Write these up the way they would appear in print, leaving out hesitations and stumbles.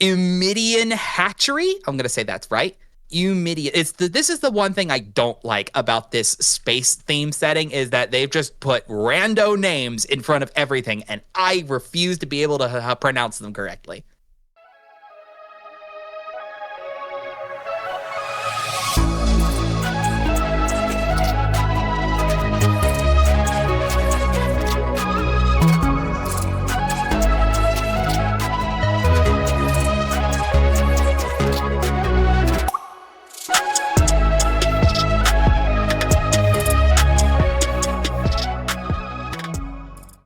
Eumidian hatchery. I'm gonna say that's right. Eumidian. This is the one thing I don't like about this space theme setting is that they've just put rando names in front of everything, and I refuse to be able to pronounce them correctly.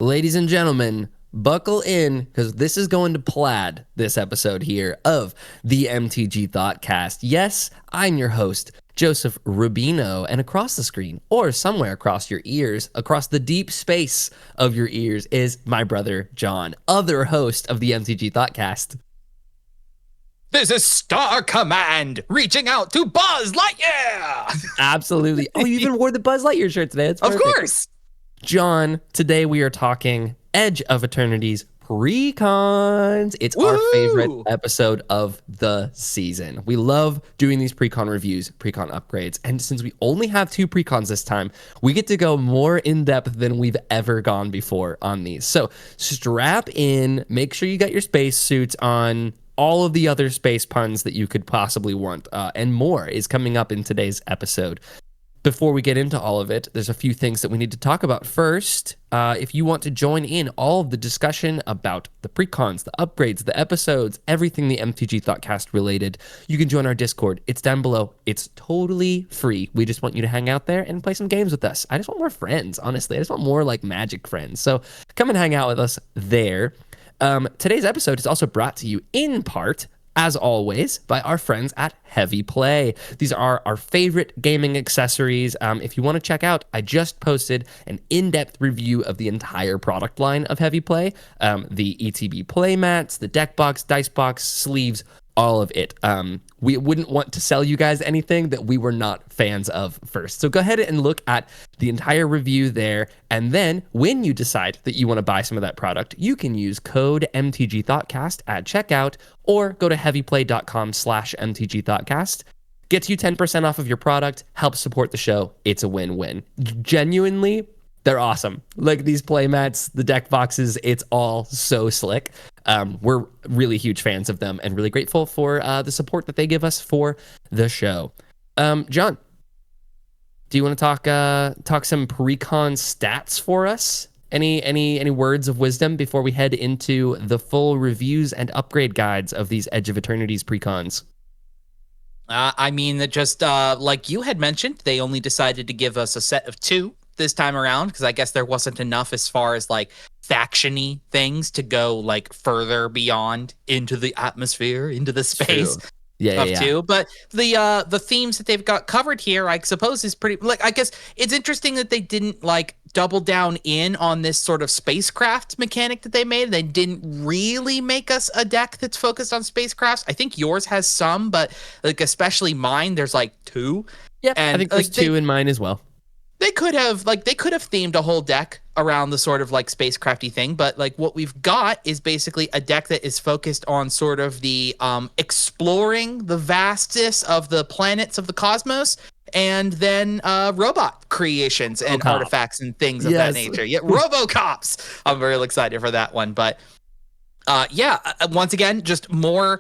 Ladies and gentlemen, buckle in because this is going to plaid this episode here of the MTG Thoughtcast. Yes, I'm your host, Joseph Rubino, and across the screen, or somewhere across your ears, across the deep space of your ears, is my brother, John, other host of the MTG Thoughtcast. This is Star Command reaching out to Buzz Lightyear! Absolutely. Oh, you even wore the Buzz Lightyear shirt today. That's perfect. Of course! John, today we are talking Edge of Eternities Precons. It's Woo-hoo! Our favorite episode of the season. We love doing these Precon reviews, Precon upgrades, and since we only have 2 Precons this time, we get to go more in depth than we've ever gone before on these. So strap in, make sure you got your space suits on. All of the other space puns that you could possibly want, and more is coming up in today's episode. Before we get into all of it, there's a few things that we need to talk about. First, if you want to join in all of the discussion about the precons, the upgrades, the episodes, everything the MTG Thoughtcast related, you can join our Discord. It's down below. It's totally free. We just want you to hang out there and play some games with us. I just want more friends, honestly. I just want more like Magic friends. So come and hang out with us there. Today's episode is also brought to you in part, as always, by our friends at Heavy Play. These are our favorite gaming accessories. If you want to check out, I just posted an in-depth review of the entire product line of Heavy Play. The ETB playmats, the deck box, dice box, sleeves, all of it. We wouldn't want to sell you guys anything that we were not fans of first. So go ahead and look at the entire review there. And then when you decide that you want to buy some of that product, you can use code MTG Thoughtcast at checkout or go to heavyplay.com/MTG Thoughtcast. Gets you 10% off of your product, helps support the show. It's a win-win. Genuinely, they're awesome. Like these playmats, the deck boxes, it's all so slick. We're really huge fans of them and really grateful for the support that they give us for the show. John, do you want to talk some precon stats for us? Any words of wisdom before we head into the full reviews and upgrade guides of these Edge of Eternities precons? I mean, that just like you had mentioned, they only decided to give us a set of 2 this time around because I guess there wasn't enough as far as like faction-y things to go like further beyond into the atmosphere, into the space. True. Yeah. 2. But the themes that they've got covered here, I suppose, is pretty like I guess it's interesting that they didn't like double down in on this sort of spacecraft mechanic that they made. They didn't really make us a deck that's focused on spacecrafts. I think yours has some, but like especially mine, there's like 2. Yeah, I think there's 2 in mine as well. They could have themed a whole deck around the sort of like spacecrafty thing, but like what we've got is basically a deck that is focused on sort of the exploring the vastness of the planets of the cosmos, and then robot creations and artifacts and things of that nature. Yeah, RoboCops. I'm very excited for that one, but once again, just more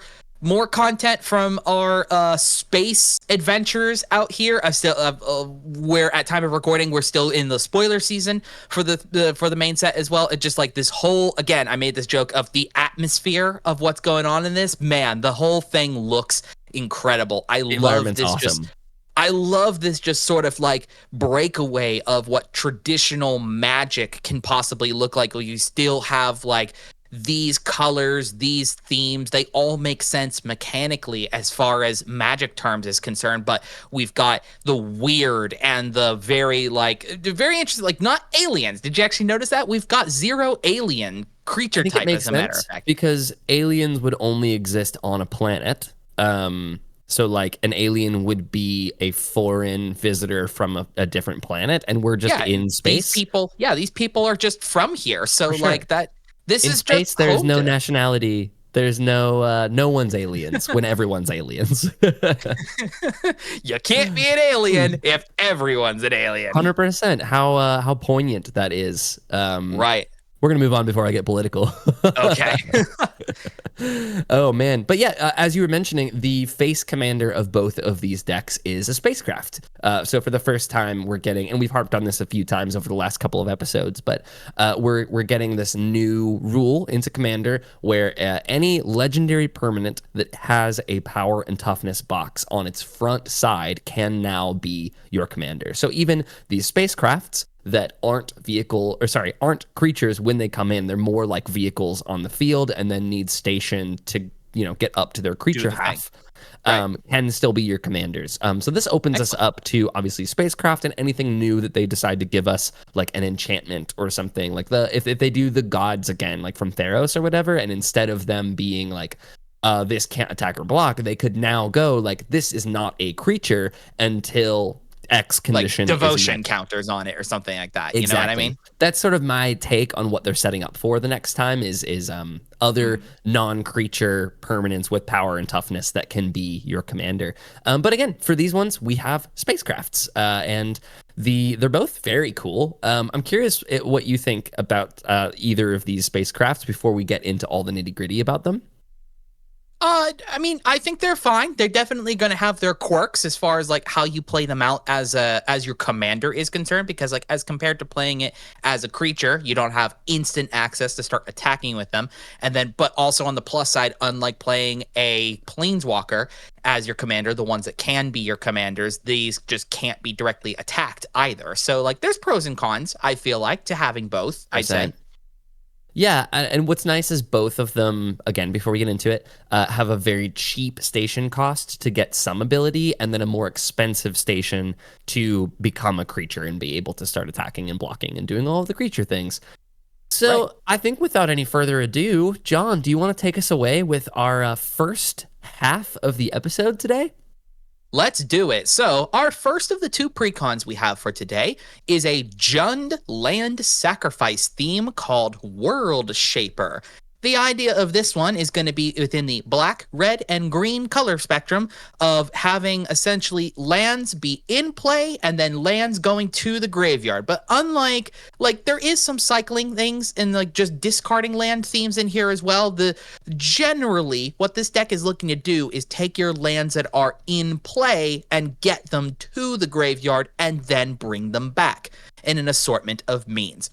content from our space adventures out here. Where at time of recording, we're still in the spoiler season for the main set as well. It just like this whole, again, I made this joke of the atmosphere of what's going on in this. Man, the whole thing looks incredible. I love this. Awesome. I love this just sort of like breakaway of what traditional Magic can possibly look like. Where you still have like these colors, these themes, they all make sense mechanically as far as Magic terms is concerned, but we've got the weird and the very interesting, like not aliens. Did you actually notice that? We've got 0 alien creature type as a matter of fact. Because aliens would only exist on a planet. So like an alien would be a foreign visitor from a different planet, and we're just in space. These people are just from here. So sure. like that. This in is space. just there's no potent. nationality There's no one's aliens when everyone's aliens. You can't be an alien if everyone's an alien. 100%. How poignant that is. Right. We're going to move on before I get political. Okay. Oh, man. But yeah, as you were mentioning, the face commander of both of these decks is a spacecraft. So for the first time, we're getting, and we've harped on this a few times over the last couple of episodes, but we're getting this new rule into Commander where any legendary permanent that has a power and toughness box on its front side can now be your commander. So even these spacecrafts that aren't creatures when they come in, they're more like vehicles on the field and then need station to get up to their creature half, can still be your commanders. So this opens us up to obviously spacecraft and anything new that they decide to give us, like an enchantment or something, like if they do the gods again, like from Theros or whatever, and instead of them being like this can't attack or block, they could now go like this is not a creature until X condition, like devotion counters on it or something like that. Exactly. You know what I mean? That's sort of my take on what they're setting up for the next time is other non-creature permanents with power and toughness that can be your commander. But again, for these ones, we have spacecrafts, and they're both very cool. I'm curious what you think about either of these spacecrafts before we get into all the nitty-gritty about them. I mean, I think they're fine. They're definitely going to have their quirks as far as like how you play them out as your commander is concerned, because like as compared to playing it as a creature, you don't have instant access to start attacking with them. And then, but also on the plus side, unlike playing a planeswalker as your commander, the ones that can be your commanders, these just can't be directly attacked either. So like there's pros and cons, I feel like, to having both, I'd say. Yeah, and what's nice is both of them, again, before we get into it, have a very cheap station cost to get some ability, and then a more expensive station to become a creature and be able to start attacking and blocking and doing all of the creature things. So right. I think without any further ado, John, do you want to take us away with our first half of the episode today? Let's do it. So our first of the two precons we have for today is a Jund land sacrifice theme called World Shaper. The idea of this one is going to be within the black, red, and green color spectrum of having essentially lands be in play and then lands going to the graveyard. But unlike, like, there is some cycling things and like just discarding land themes in here as well. Generally, what this deck is looking to do is take your lands that are in play and get them to the graveyard and then bring them back in an assortment of means.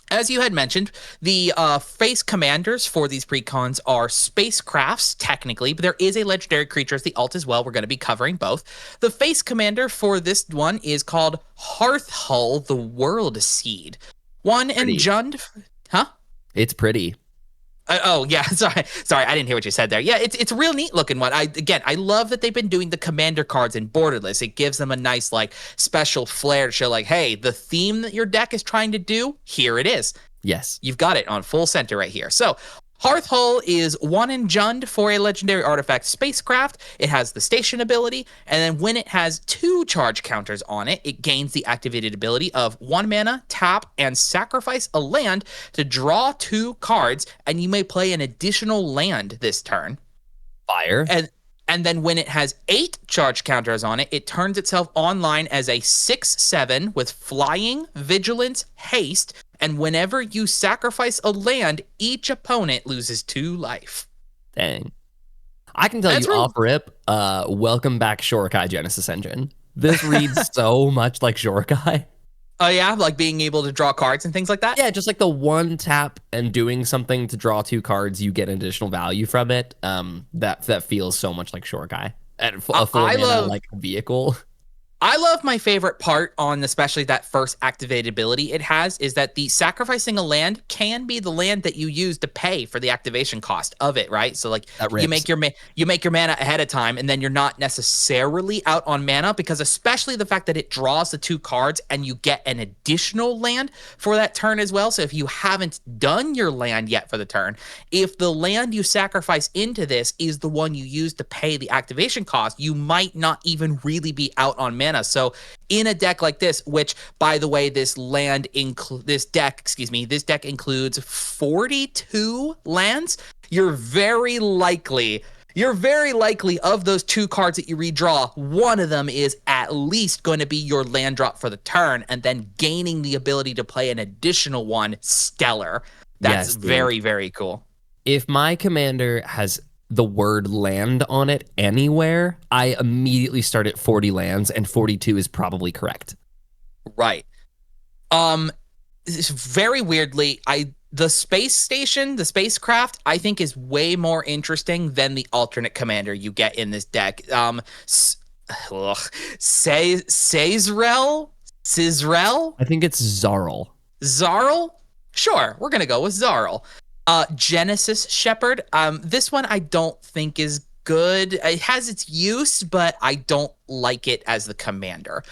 As you had mentioned, the face commanders for these precons are spacecrafts, technically, but there is a legendary creature as the alt as well. We're going to be covering both. The face commander for this one is called Hearthhull, the World Seed. One and Jund... Huh? It's pretty. Oh yeah, sorry, I didn't hear what you said there. Yeah, it's a real neat looking one. I love that they've been doing the commander cards in borderless. It gives them a nice like special flair to show like, hey, the theme that your deck is trying to do, here it is. Yes, you've got it on full center right here. So Hearthhull is 1 in Jund for a legendary artifact spacecraft. It has the station ability, and then when it has 2 charge counters on it, it gains the activated ability of 1 mana, tap, and sacrifice a land to draw 2 cards, and you may play an additional land this turn. Fire. And then when it has 8 charge counters on it, it turns itself online as a 6/7 with flying, vigilance, haste, and whenever you sacrifice a land, each opponent loses 2 life. Dang. I can tell you off rip, welcome back Shorekai Genesis Engine. This reads so much like Shorekai. Oh yeah, like being able to draw cards and things like that? Yeah, just like the 1 tap and doing something to draw 2 cards, you get additional value from it. That feels so much like Shorekai. And a 4 mana like vehicle. I love my favorite part on especially that first activated ability it has is that the sacrificing a land can be the land that you use to pay for the activation cost of it, right? So like you make your mana ahead of time and then you're not necessarily out on mana, because especially the fact that it draws the 2 cards and you get an additional land for that turn as well. So if you haven't done your land yet for the turn, if the land you sacrifice into this is the one you use to pay the activation cost, you might not even really be out on mana. So in a deck like this, which by the way, this deck includes 42 lands. you're very likely of those 2 cards that you redraw, one of them is at least going to be your land drop for the turn, and then gaining the ability to play an additional one, stellar. That's very, very cool. If my commander has the word land on it anywhere, I immediately start at 40 lands, and 42 is probably correct. Right. Very weirdly, the space station, the spacecraft, I think is way more interesting than the alternate commander you get in this deck. Sizrel? I think it's Zarl. Zarl? Sure, we're gonna go with Zarl. Genesis Shepherd. This one I don't think is good. It has its use, but I don't like it as the commander.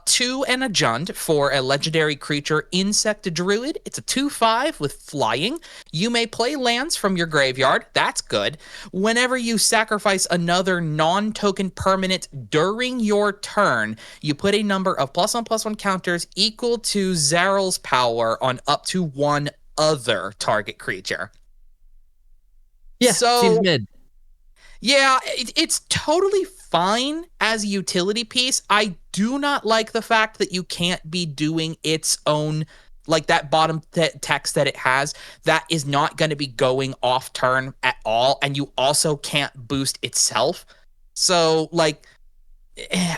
2 and a Jund for a legendary creature, Insect Druid. It's a 2/5 with flying. You may play lands from your graveyard. That's good. Whenever you sacrifice another non-token permanent during your turn, you put a number of +1/+1 counters equal to Zarl's power on up to one other target creature. Yeah, seems mid. Yeah, it's totally fine as a utility piece. I do not like the fact that you can't be doing its own, like that bottom text that it has, that is not going to be going off turn at all, and you also can't boost itself. So, like,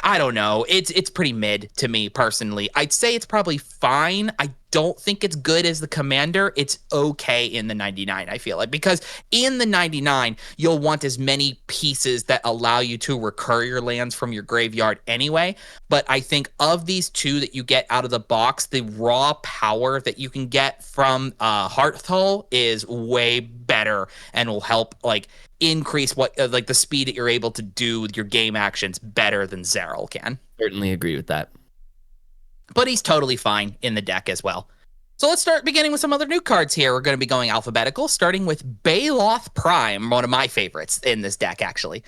I don't know. It's pretty mid to me personally. I'd say it's probably fine. I don't think it's good as the commander. It's okay in the 99, I feel like, because in the 99, you'll want as many pieces that allow you to recur your lands from your graveyard anyway. But I think of these 2 that you get out of the box, the raw power that you can get from Hearthole is way better and will help, like, increase what like the speed that you're able to do with your game actions better than Zarl can. Certainly agree with that. But he's totally fine in the deck as well. So let's start beginning with some other new cards here. We're going to be going alphabetical, starting with Baloth Prime, one of my favorites in this deck, actually.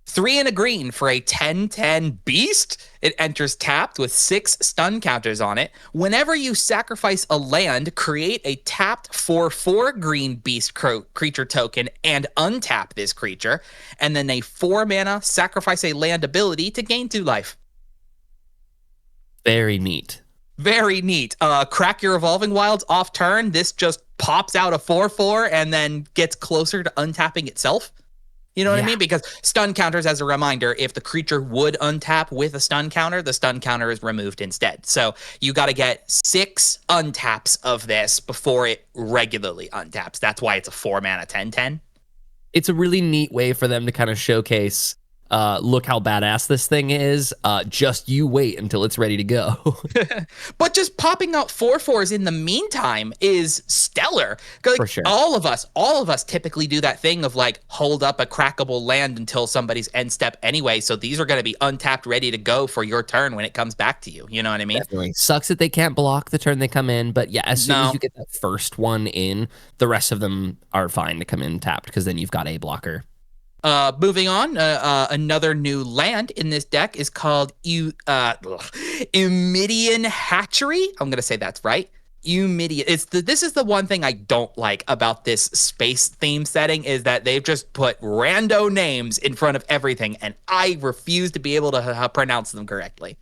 3 and a green for a 10/10 beast. It enters tapped with 6 stun counters on it. Whenever you sacrifice a land, create a tapped 4/4 green beast creature token and untap this creature. And then a 4 mana sacrifice a land ability to gain 2 life. Very neat. Very neat. Crack your Evolving Wilds off turn. This just pops out a 4/4 and then gets closer to untapping itself. You know what I mean? Because stun counters, as a reminder, if the creature would untap with a stun counter, the stun counter is removed instead. So you got to get 6 untaps of this before it regularly untaps. That's why it's a 4 mana 10/10. It's a really neat way for them to kind of showcase, look how badass this thing is. Just you wait until it's ready to go. But just popping out 4/4s in the meantime is stellar. Like, for sure. All of us typically do that thing of like hold up a crackable land until somebody's end step anyway. So these are going to be untapped, ready to go for your turn when it comes back to you. You know what I mean? Definitely. Sucks that they can't block the turn they come in. But yeah, as soon as you get that first one in, the rest of them are fine to come in tapped because then you've got a blocker. Moving on, another new land in this deck is called Eumidian Hatchery. I'm going to say that's right. Eumidian. This is the one thing I don't like about this space theme setting is that they've just put rando names in front of everything, and I refuse to be able to pronounce them correctly.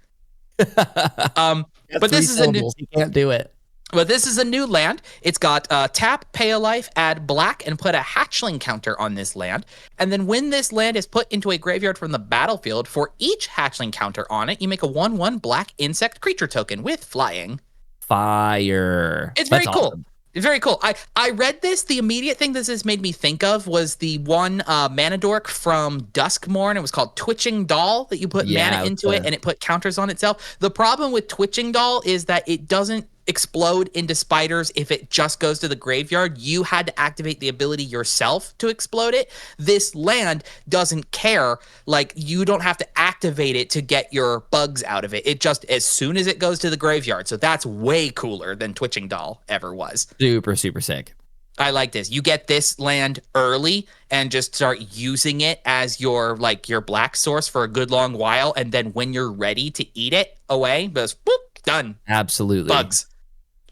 But this is you can't do it. But this is a new land. It's got tap, pay a life, add black, and put a hatchling counter on this land. And then when this land is put into a graveyard from the battlefield, for each hatchling counter on it, you make a 1/1 black insect creature token with flying. Fire. It's very cool. Awesome. It's very cool. I read this. The immediate thing this has made me think of was the one mana dork from Duskmourn. It was called Twitching Doll that you put mana into it and it put counters on itself. The problem with Twitching Doll is that it doesn't explode into spiders if it just goes to the graveyard. You had to activate the ability yourself to explode it. This land doesn't care. Like, you don't have to activate it to get your bugs out of it. It just, as soon as it goes to the graveyard. So that's way cooler than Twitching Doll ever was. Super, super sick. I like this. You get this land early and just start using it as your black source for a good long while. And then when you're ready to eat it away, goes boop, done. Absolutely. Bugs.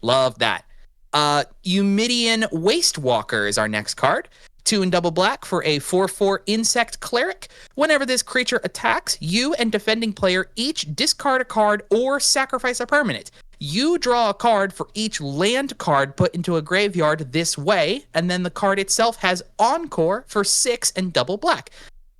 Love that. Eumidian Wastewalker is our next card. 2 and double black for a 4/4 insect cleric. Whenever this creature attacks, you and defending player each discard a card or sacrifice a permanent. You draw a card for each land card put into a graveyard this way, and then the card itself has Encore for 6 and double black.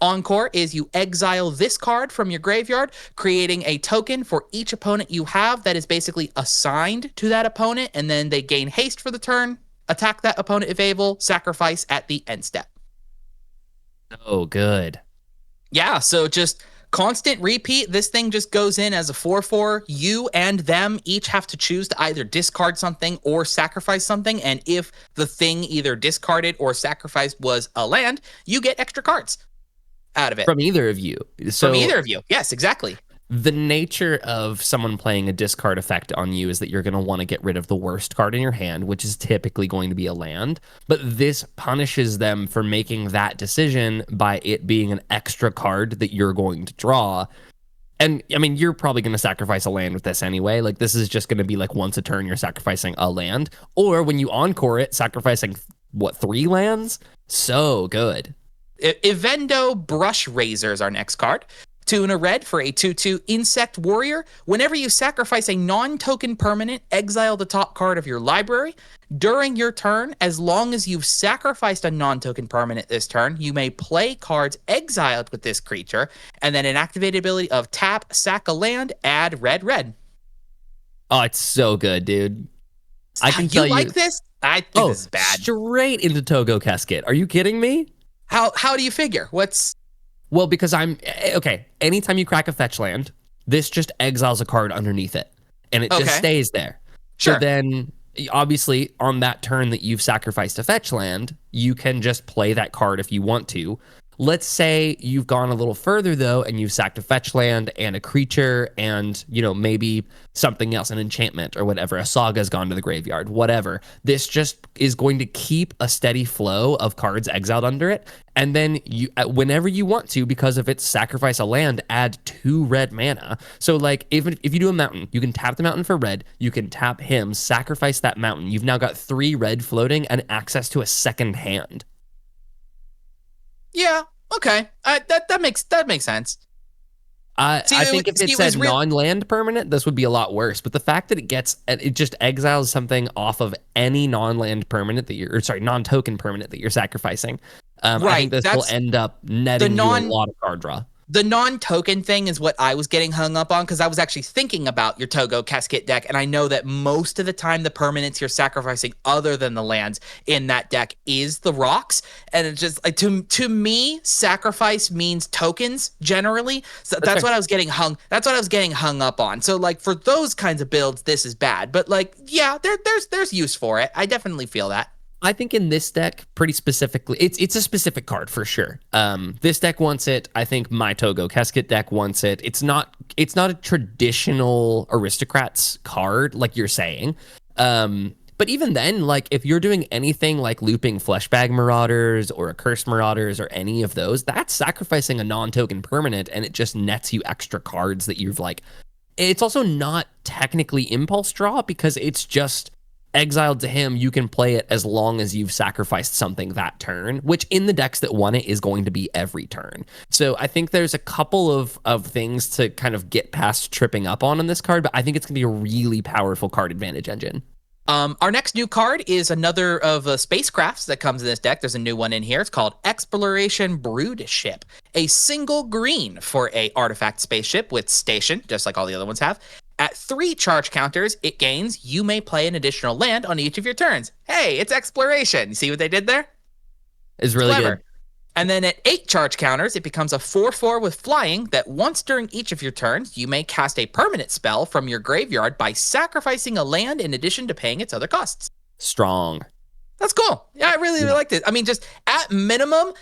Encore is you exile this card from your graveyard, creating a token for each opponent you have that is basically assigned to that opponent, and then they gain haste for the turn, attack that opponent if able, sacrifice at the end step. Oh, good. Yeah, so just constant repeat. This thing just goes in as a 4/4. You and them each have to choose to either discard something or sacrifice something, and if the thing either discarded or sacrificed was a land, you get extra cards out of it. From either of you. So From either of you. Yes, exactly. the nature of someone playing a discard effect on you is that you're going to want to get rid of the worst card in your hand, which is typically going to be a land. But this punishes them for making that decision by it being an extra card that you're going to draw. And I mean, you're probably going to sacrifice a land with this anyway. Like, this is just going to be like once a turn, you're sacrificing a land. Or when you encore it, sacrificing, 3 lands? So good. Evendo Brush Razor is our next card. 2 and a red for a 2/2 Insect Warrior. Whenever you sacrifice a non-token permanent, exile the top card of your library. During your turn, as long as you've sacrificed a non-token permanent this turn, you may play cards exiled with this creature, and then an activated ability of tap, sack a land, add red. Oh, it's so good, dude. I can tell you. You like this? I think this is bad. Straight into Togo Casket. Are you kidding me? How do you figure? Well, because okay. Anytime you crack a fetch land, this just exiles a card underneath it, and it just stays there. Sure. So then, obviously, on that turn that you've sacrificed a fetch land, you can just play that card if you want to. Let's say you've gone a little further, though, and you've sacked a fetch land and a creature and, maybe something else, an enchantment or whatever. A saga's gone to the graveyard, whatever. This just is going to keep a steady flow of cards exiled under it. And then you, whenever you want to, because of its sacrifice a land, add 2 red mana. So, like, if you do a mountain, you can tap the mountain for red. You can tap him, sacrifice that mountain. You've now got 3 red floating and access to a second hand. Yeah. Okay. That makes sense. I think if it said non-land permanent, this would be a lot worse. But the fact that it just exiles something off of any non-land permanent non-token permanent that you're sacrificing, I think this will end up netting you a lot of card draw. The non-token thing is what I was getting hung up on, because I was actually thinking about your Togo Casket deck, and I know that most of the time the permanents you're sacrificing other than the lands in that deck is the rocks, and it's just like, to me, sacrifice means tokens generally. So that's what I was getting hung up on. So like for those kinds of builds, this is bad, but like yeah, there's use for it. I definitely feel that. I think in this deck, pretty specifically, it's a specific card for sure. This deck wants it. I think my Togo Casket deck wants it. It's not a traditional Aristocrats card like you're saying. But even then, like if you're doing anything like looping Fleshbag Marauders or a Curse Marauders or any of those, that's sacrificing a non-token permanent, and it just nets you extra cards that you've like. It's also not technically impulse draw because it's just exiled to him. You can play it as long as you've sacrificed something that turn, which in the decks that won it is going to be every turn. So I think there's a couple of things to kind of get past tripping up on in this card, but I think it's going to be a really powerful card advantage engine. Our next new card is another of spacecrafts that comes in this deck. There's a new one in here. It's called Exploration Brood Ship. A single green for a artifact spaceship with station, just like all the other ones have. At 3 charge counters, it gains, you may play an additional land on each of your turns. Hey, it's exploration. You see what they did there? It's really clever. Good. And then at 8 charge counters, it becomes a 4/4 with flying that once during each of your turns, you may cast a permanent spell from your graveyard by sacrificing a land in addition to paying its other costs. Strong. That's cool. Yeah, I really like this. I mean, just at minimum,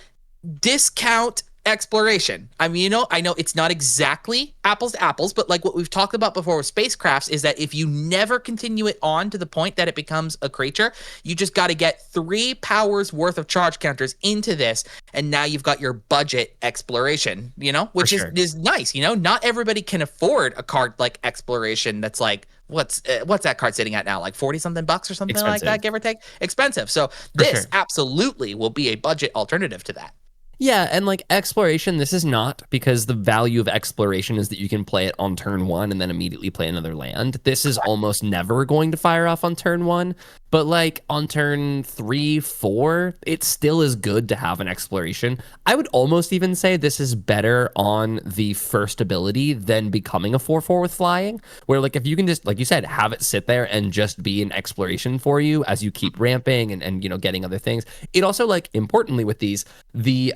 discount exploration. I mean, I know it's not exactly apples to apples, but like what we've talked about before with spacecrafts is that if you never continue it on to the point that it becomes a creature, you just got to get 3 powers worth of charge counters into this, and now you've got your budget exploration, which is nice. Not everybody can afford a card like exploration that's like what's that card sitting at now? Like 40 something bucks or something like that, give or take. Expensive. So this absolutely will be a budget alternative to that. Yeah, and like exploration, this is not, because the value of exploration is that you can play it on turn 1 and then immediately play another land. This is almost never going to fire off on turn 1, but like on turn 3, 4, it still is good to have an exploration. I would almost even say this is better on the first ability than becoming a 4/4 with flying, where like if you can just, like you said, have it sit there and just be an exploration for you as you keep ramping and you know, getting other things. It also, like, importantly with these, the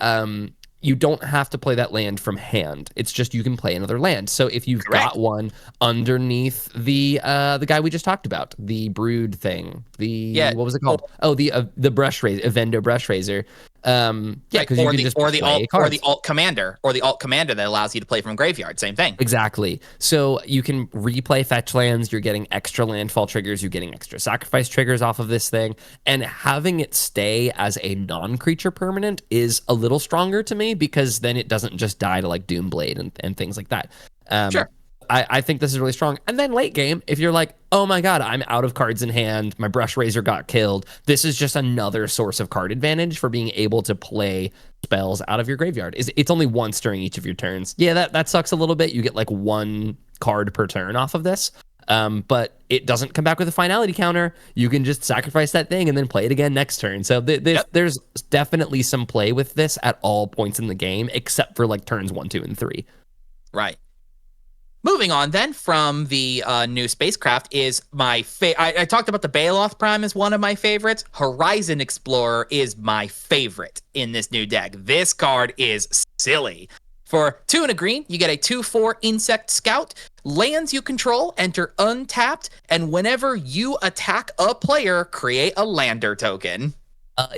you don't have to play that land from hand. It's just you can play another land. So if you've got one underneath the guy we just talked about, the brood thing, what was it called? The brush razor, Evendo brush razor. Because you can just play the alt commander that allows you to play from graveyard. Same thing. Exactly. So you can replay fetch lands. You're getting extra landfall triggers. You're getting extra sacrifice triggers off of this thing, and having it stay as a non-creature permanent is a little stronger to me, because then it doesn't just die to like Doomblade and things like that. Sure. I think this is really strong. And then late game, if you're like, oh my god, I'm out of cards in hand, my brush razor got killed, this is just another source of card advantage for being able to play spells out of your graveyard. It's only once during each of your turns. Yeah, that sucks a little bit. You get like 1 card per turn off of this. But it doesn't come back with a finality counter. You can just sacrifice that thing and then play it again next turn. So there's definitely some play with this at all points in the game, except for like turns 1, 2, and 3. Right. Moving on then from the new spacecraft is my I talked about the Baloth Prime as one of my favorites. Horizon Explorer is my favorite in this new deck. This card is silly. For 2 and a green, you get a 2/4 Insect Scout. Lands you control enter untapped, and whenever you attack a player, create a lander token.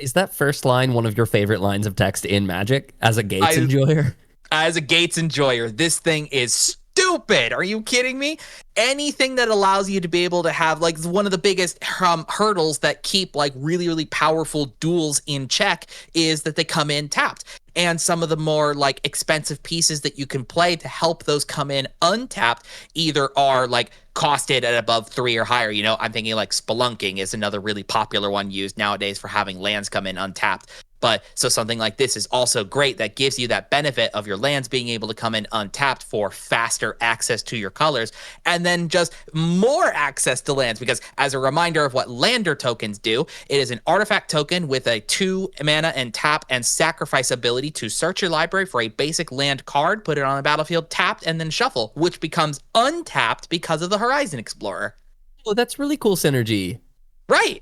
Is that first line one of your favorite lines of text in Magic as a Gates enjoyer? As a Gates enjoyer, this thing is stupid. Are you kidding me? Anything that allows you to be able to have like one of the biggest hurdles that keep like really, really powerful duels in check is that they come in tapped. And some of the more like expensive pieces that you can play to help those come in untapped either are like costed at above 3 or higher. You know, I'm thinking like Spelunking is another really popular one used nowadays for having lands come in untapped. But so something like this is also great that gives you that benefit of your lands being able to come in untapped for faster access to your colors, and then just more access to lands, because as a reminder of what lander tokens do, it is an artifact token with a 2 mana and tap and sacrifice ability to search your library for a basic land card, put it on the battlefield tapped, and then shuffle, which becomes untapped because of the Horizon Explorer. Oh, that's really cool synergy. Right.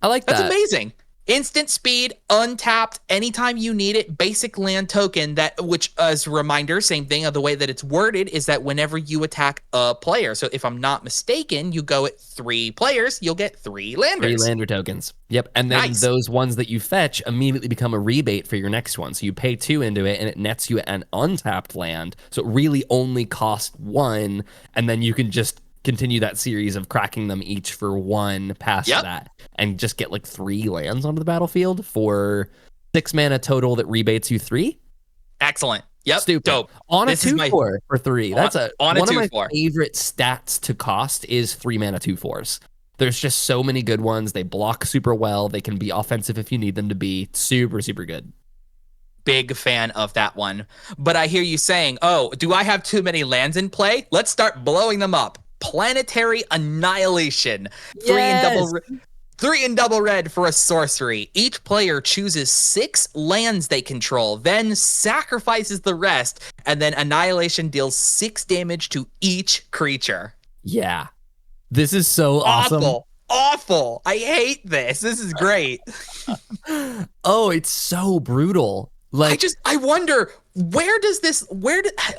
I like that. That's amazing. Instant speed, untapped, anytime you need it, basic land token, that, which as a reminder, same thing of the way that it's worded, is that whenever you attack a player, so if I'm not mistaken, you go at 3 players, you'll get 3 landers. 3 lander tokens. Yep. And then those ones that you fetch immediately become a rebate for your next one. So you pay 2 into it and it nets you an untapped land. So it really only costs 1, and then you can just continue that series of cracking them each for 1 past that, and just get like 3 lands onto the battlefield for 6 mana total that rebates you 3. Excellent. Yep. Stupid. Dope. On a 2/4 for 3. That's one of my 2/4. favorite stats to cost is 3 mana 2/4s. There's just so many good ones. They block super well. They can be offensive if you need them to be. Super, super good. Big fan of that one. But I hear you saying, oh, do I have too many lands in play? Let's start blowing them up. Planetary Annihilation. 3 and double red for a sorcery. Each player chooses 6 lands they control, then sacrifices the rest, and then Annihilation deals 6 damage to each creature. Yeah. This is so awesome. Awful. I hate this. This is great. Oh, it's so brutal. Like, I wonder,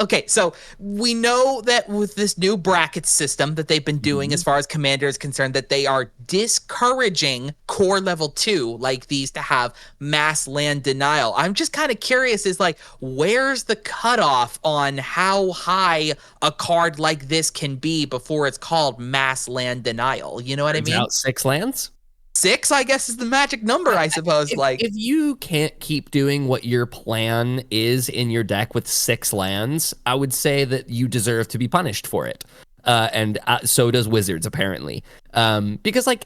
okay, so we know that with this new bracket system that they've been doing as far as Commander is concerned, that they are discouraging core level 2 like these to have mass land denial. I'm just kind of curious, is like, where's the cutoff on how high a card like this can be before it's called mass land denial? You know what I mean? Out 6 lands? 6, I guess, is the magic number, I suppose. If you can't keep doing what your plan is in your deck with 6 lands, I would say that you deserve to be punished for it. and so does Wizards apparently. Because like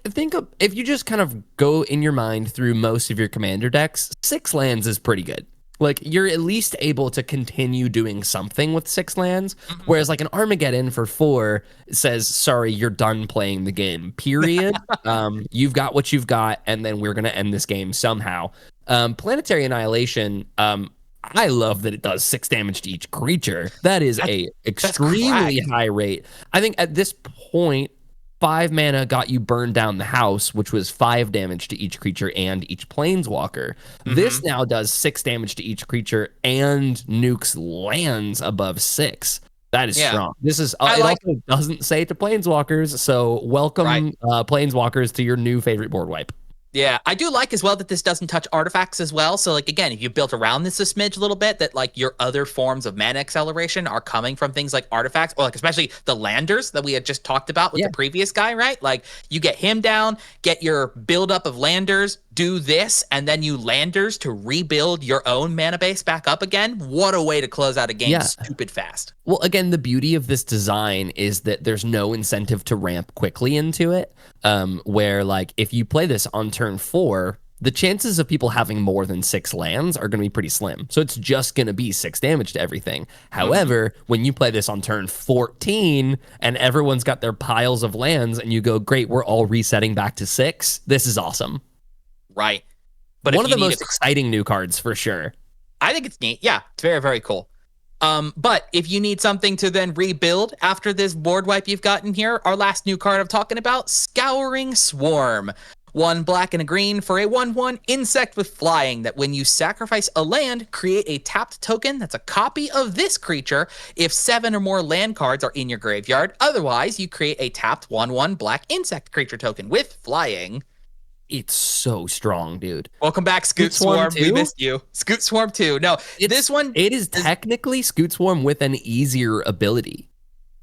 if you just kind of go in your mind through most of your commander decks, 6 lands is pretty good. Like you're at least able to continue doing something with 6 lands, whereas like an Armageddon for 4 says, sorry, you're done playing the game, period. You've got what you've got, and then we're going to end this game somehow. Planetary Annihilation, I love that it does 6 damage to each creature. That is a extremely high rate. I think at this point, 5 mana got you burned down the house, which was 5 damage to each creature and each planeswalker. This now does 6 damage to each creature and nukes lands above 6. That is strong. This is also doesn't say to planeswalkers, so welcome planeswalkers to your new favorite board wipe. Yeah, I do like as well that this doesn't touch artifacts as well. So like, again, if you built around this a smidge a little bit, that like your other forms of mana acceleration are coming from things like artifacts, or like especially the landers that we had just talked about with the previous guy, right? Like you get him down, get your buildup of landers, do this, and then you landers to rebuild your own mana base back up again. What a way to close out a game stupid fast. Well, again, the beauty of this design is that there's no incentive to ramp quickly into it, where like if you play this on turn 4, the chances of people having more than 6 lands are going to be pretty slim. So it's just going to be 6 damage to everything. However, when you play this on turn 14 and everyone's got their piles of lands and you go, great, we're all resetting back to 6, this is awesome. Right. But one of the most exciting new cards for sure. I think it's neat. Yeah, it's very, very cool. But if you need something to then rebuild after this board wipe you've gotten here, our last new card I'm talking about, Scouring Swarm. 1 black and a green for a 1/1 insect with flying that when you sacrifice a land, create a tapped token that's a copy of this creature if 7 or more land cards are in your graveyard. Otherwise, you create a tapped 1/1 black insect creature token with flying. It's so strong, dude. Welcome back, Scoot Swarm. We missed you. Scoot Swarm 2. No, this one... It is technically Scoot Swarm with an easier ability.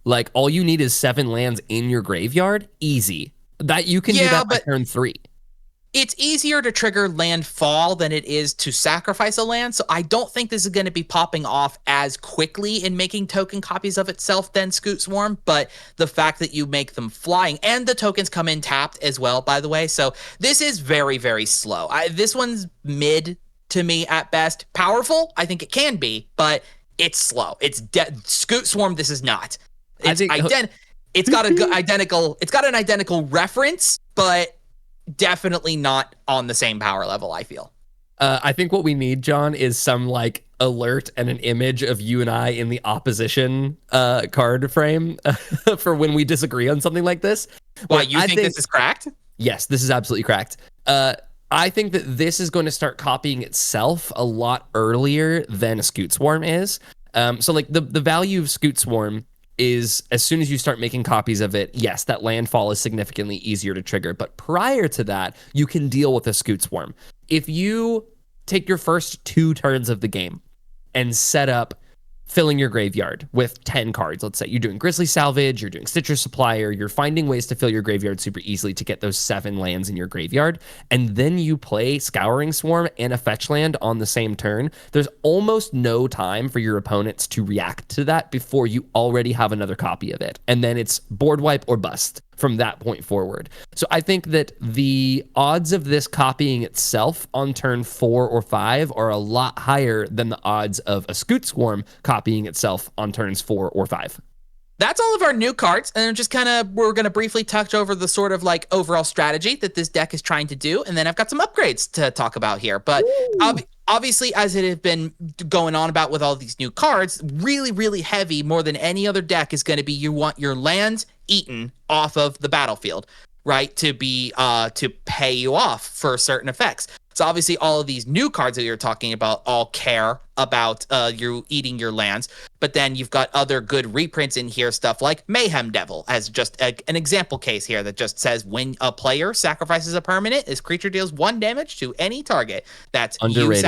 Like, all you need is 7 lands in your graveyard. Easy. That you can do that by turn 3. It's easier to trigger landfall than it is to sacrifice a land, so I don't think this is going to be popping off as quickly in making token copies of itself than Scoot Swarm, but the fact that you make them flying, and the tokens come in tapped as well, by the way, so this is very, very slow. This one's mid to me at best. Powerful, I think it can be, but it's slow. It's Scoot Swarm, this is not. It's got a good it's got an identical reference, but definitely not on the same power level, I feel. I think what we need, John, is some like alert and an image of you and I in the opposition card frame for when we disagree on something like this. Well, you think this is cracked? Yes, this is absolutely cracked. I think that this is going to start copying itself a lot earlier than a Scoot Swarm is. So like the value of Scoot Swarm is as soon as you start making copies of it, yes, that landfall is significantly easier to trigger. But prior to that, you can deal with a Scoot Swarm. If you take your first 2 turns of the game and set up filling your graveyard with 10 cards, let's say you're doing Grizzly Salvage, you're doing Stitcher Supplier, you're finding ways to fill your graveyard super easily to get those 7 lands in your graveyard, and then you play Scouring Swarm and a fetch land on the same turn, there's almost no time for your opponents to react to that before you already have another copy of it. And then it's board wipe or bust from that point forward. So I think that the odds of this copying itself on turn 4 or 5 are a lot higher than the odds of a Scoot Swarm copying itself on turns 4 or 5. That's all of our new cards, and just we're going to briefly touch over the sort of like overall strategy that this deck is trying to do, and then I've got some upgrades to talk about here. But obviously, as it has been going on about with all these new cards, really, really heavy, more than any other deck, is going to be you want your lands eaten off of the battlefield, right? To be to pay you off for certain effects. So obviously all of these new cards that you're talking about all care about you eating your lands, but then you've got other good reprints in here, stuff like Mayhem Devil as just an example case here that just says when a player sacrifices a permanent, this creature deals 1 damage to any target. That's underrated.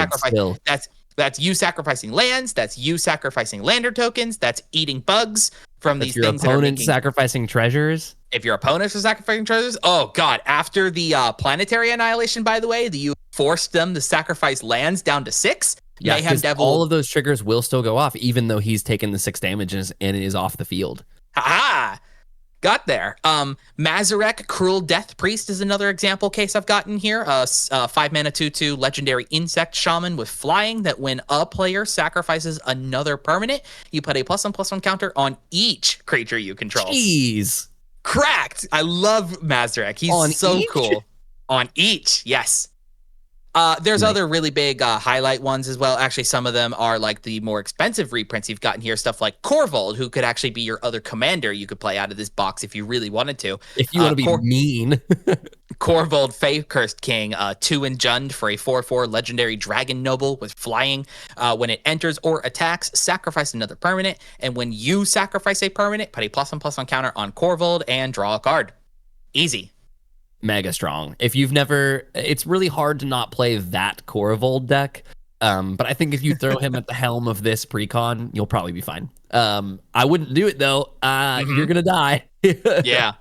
That's you sacrificing lands, that's you sacrificing lander tokens, that's eating bugs from these things that are making... sacrificing treasures. If your opponents are sacrificing treasures, oh god, after the Planetary Annihilation, by the way, you forced them to sacrifice lands down to 6. Yeah, Mayhem Devil, all of those triggers will still go off, even though he's taken the 6 damage and is off the field. Ha! Got there. Mazarek, Cruel Death Priest is another example case I've gotten here. 5-mana 2/2 legendary insect shaman with flying that when a player sacrifices another permanent, you put a +1/+1 counter on each creature you control. Jeez. Cracked. I love Mazarek. He's On so each? cool. On each, yes. There's other really big highlight ones as well. Actually, some of them are like the more expensive reprints you've gotten here. Stuff like Corvold, who could actually be your other commander you could play out of this box if you really wanted to. If you want to be mean. Corvold, Fae Cursed King, 2 in Jund for a 4/4 legendary dragon noble with flying. When it enters or attacks, sacrifice another permanent. And when you sacrifice a permanent, put a +1/+1 counter on Corvold and draw a card. Easy. Mega strong. If you've never, it's really hard to not play that Corvold deck. But I think if you throw him at the helm of this precon, you'll probably be fine. I wouldn't do it though. You're gonna die. Yeah.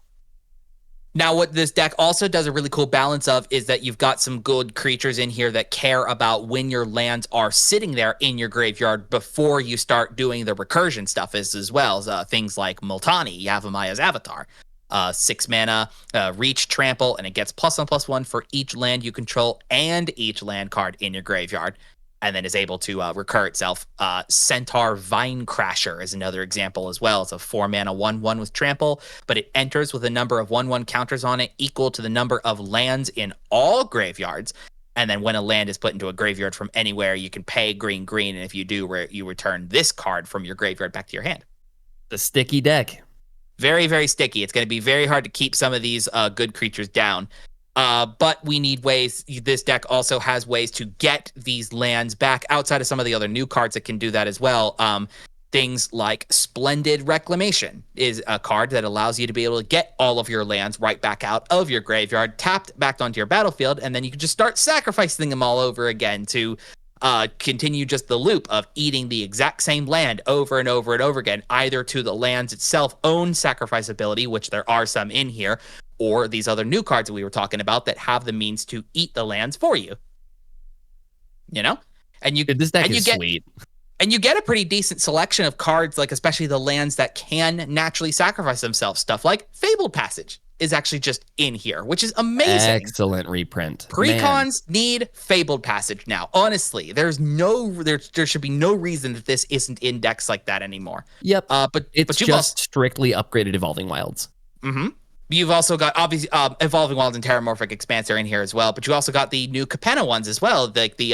Now, what this deck also does a really cool balance of is that you've got some good creatures in here that care about when your lands are sitting there in your graveyard before you start doing the recursion stuff as well. Things like Multani, Yavimai's Avatar. 6 mana, reach, trample, and it gets +1/+1 for each land you control and each land card in your graveyard, and then is able to recur itself. Centaur Vine Crasher is another example as well. It's a 4 mana 1/1 with trample, but it enters with a number of 1/1 counters on it equal to the number of lands in all graveyards. And then when a land is put into a graveyard from anywhere, you can pay green, and if you do, you return this card from your graveyard back to your hand. The sticky deck. Very, very sticky. It's going to be very hard to keep some of these good creatures down. But we need ways. This deck also has ways to get these lands back outside of some of the other new cards that can do that as well. Things like Splendid Reclamation is a card that allows you to be able to get all of your lands right back out of your graveyard, tapped back onto your battlefield, and then you can just start sacrificing them all over again to continue just the loop of eating the exact same land over and over and over again, either to the land's itself own sacrifice ability, which there are some in here, or these other new cards that we were talking about that have the means to eat the lands for you. You know? And you This deck is sweet. And you get a pretty decent selection of cards, like especially the lands that can naturally sacrifice themselves. Stuff like Fabled Passage is actually just in here, which is amazing. Excellent reprint. Precons need Fabled Passage now. Honestly, there should be no reason that this isn't in decks like that anymore. Yep. But it's just strictly upgraded Evolving Wilds. Mm-hmm. You've also got obviously Evolving Wilds and Terramorphic Expanse are in here as well, but you also got the new Capenna ones as well, like the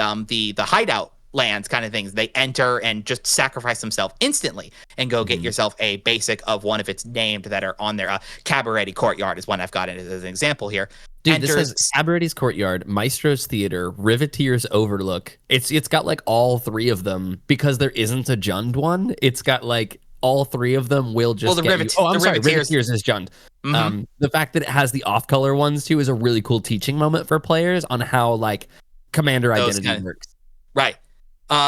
hideout lands kind of things. They enter and just sacrifice themselves instantly and go get yourself a basic of one of its named that are on there. Cabaret Courtyard is one I've got as an example here. Dude, this has Cabaret's Courtyard, Maestro's Theater, Riveteer's Overlook. It's got like all 3 of them because there isn't a Jund one. It's got like all 3 of them will just Riveteer's is Jund. Mm-hmm. The fact that it has the off-color ones too is a really cool teaching moment for players on how like commander identity works. Right.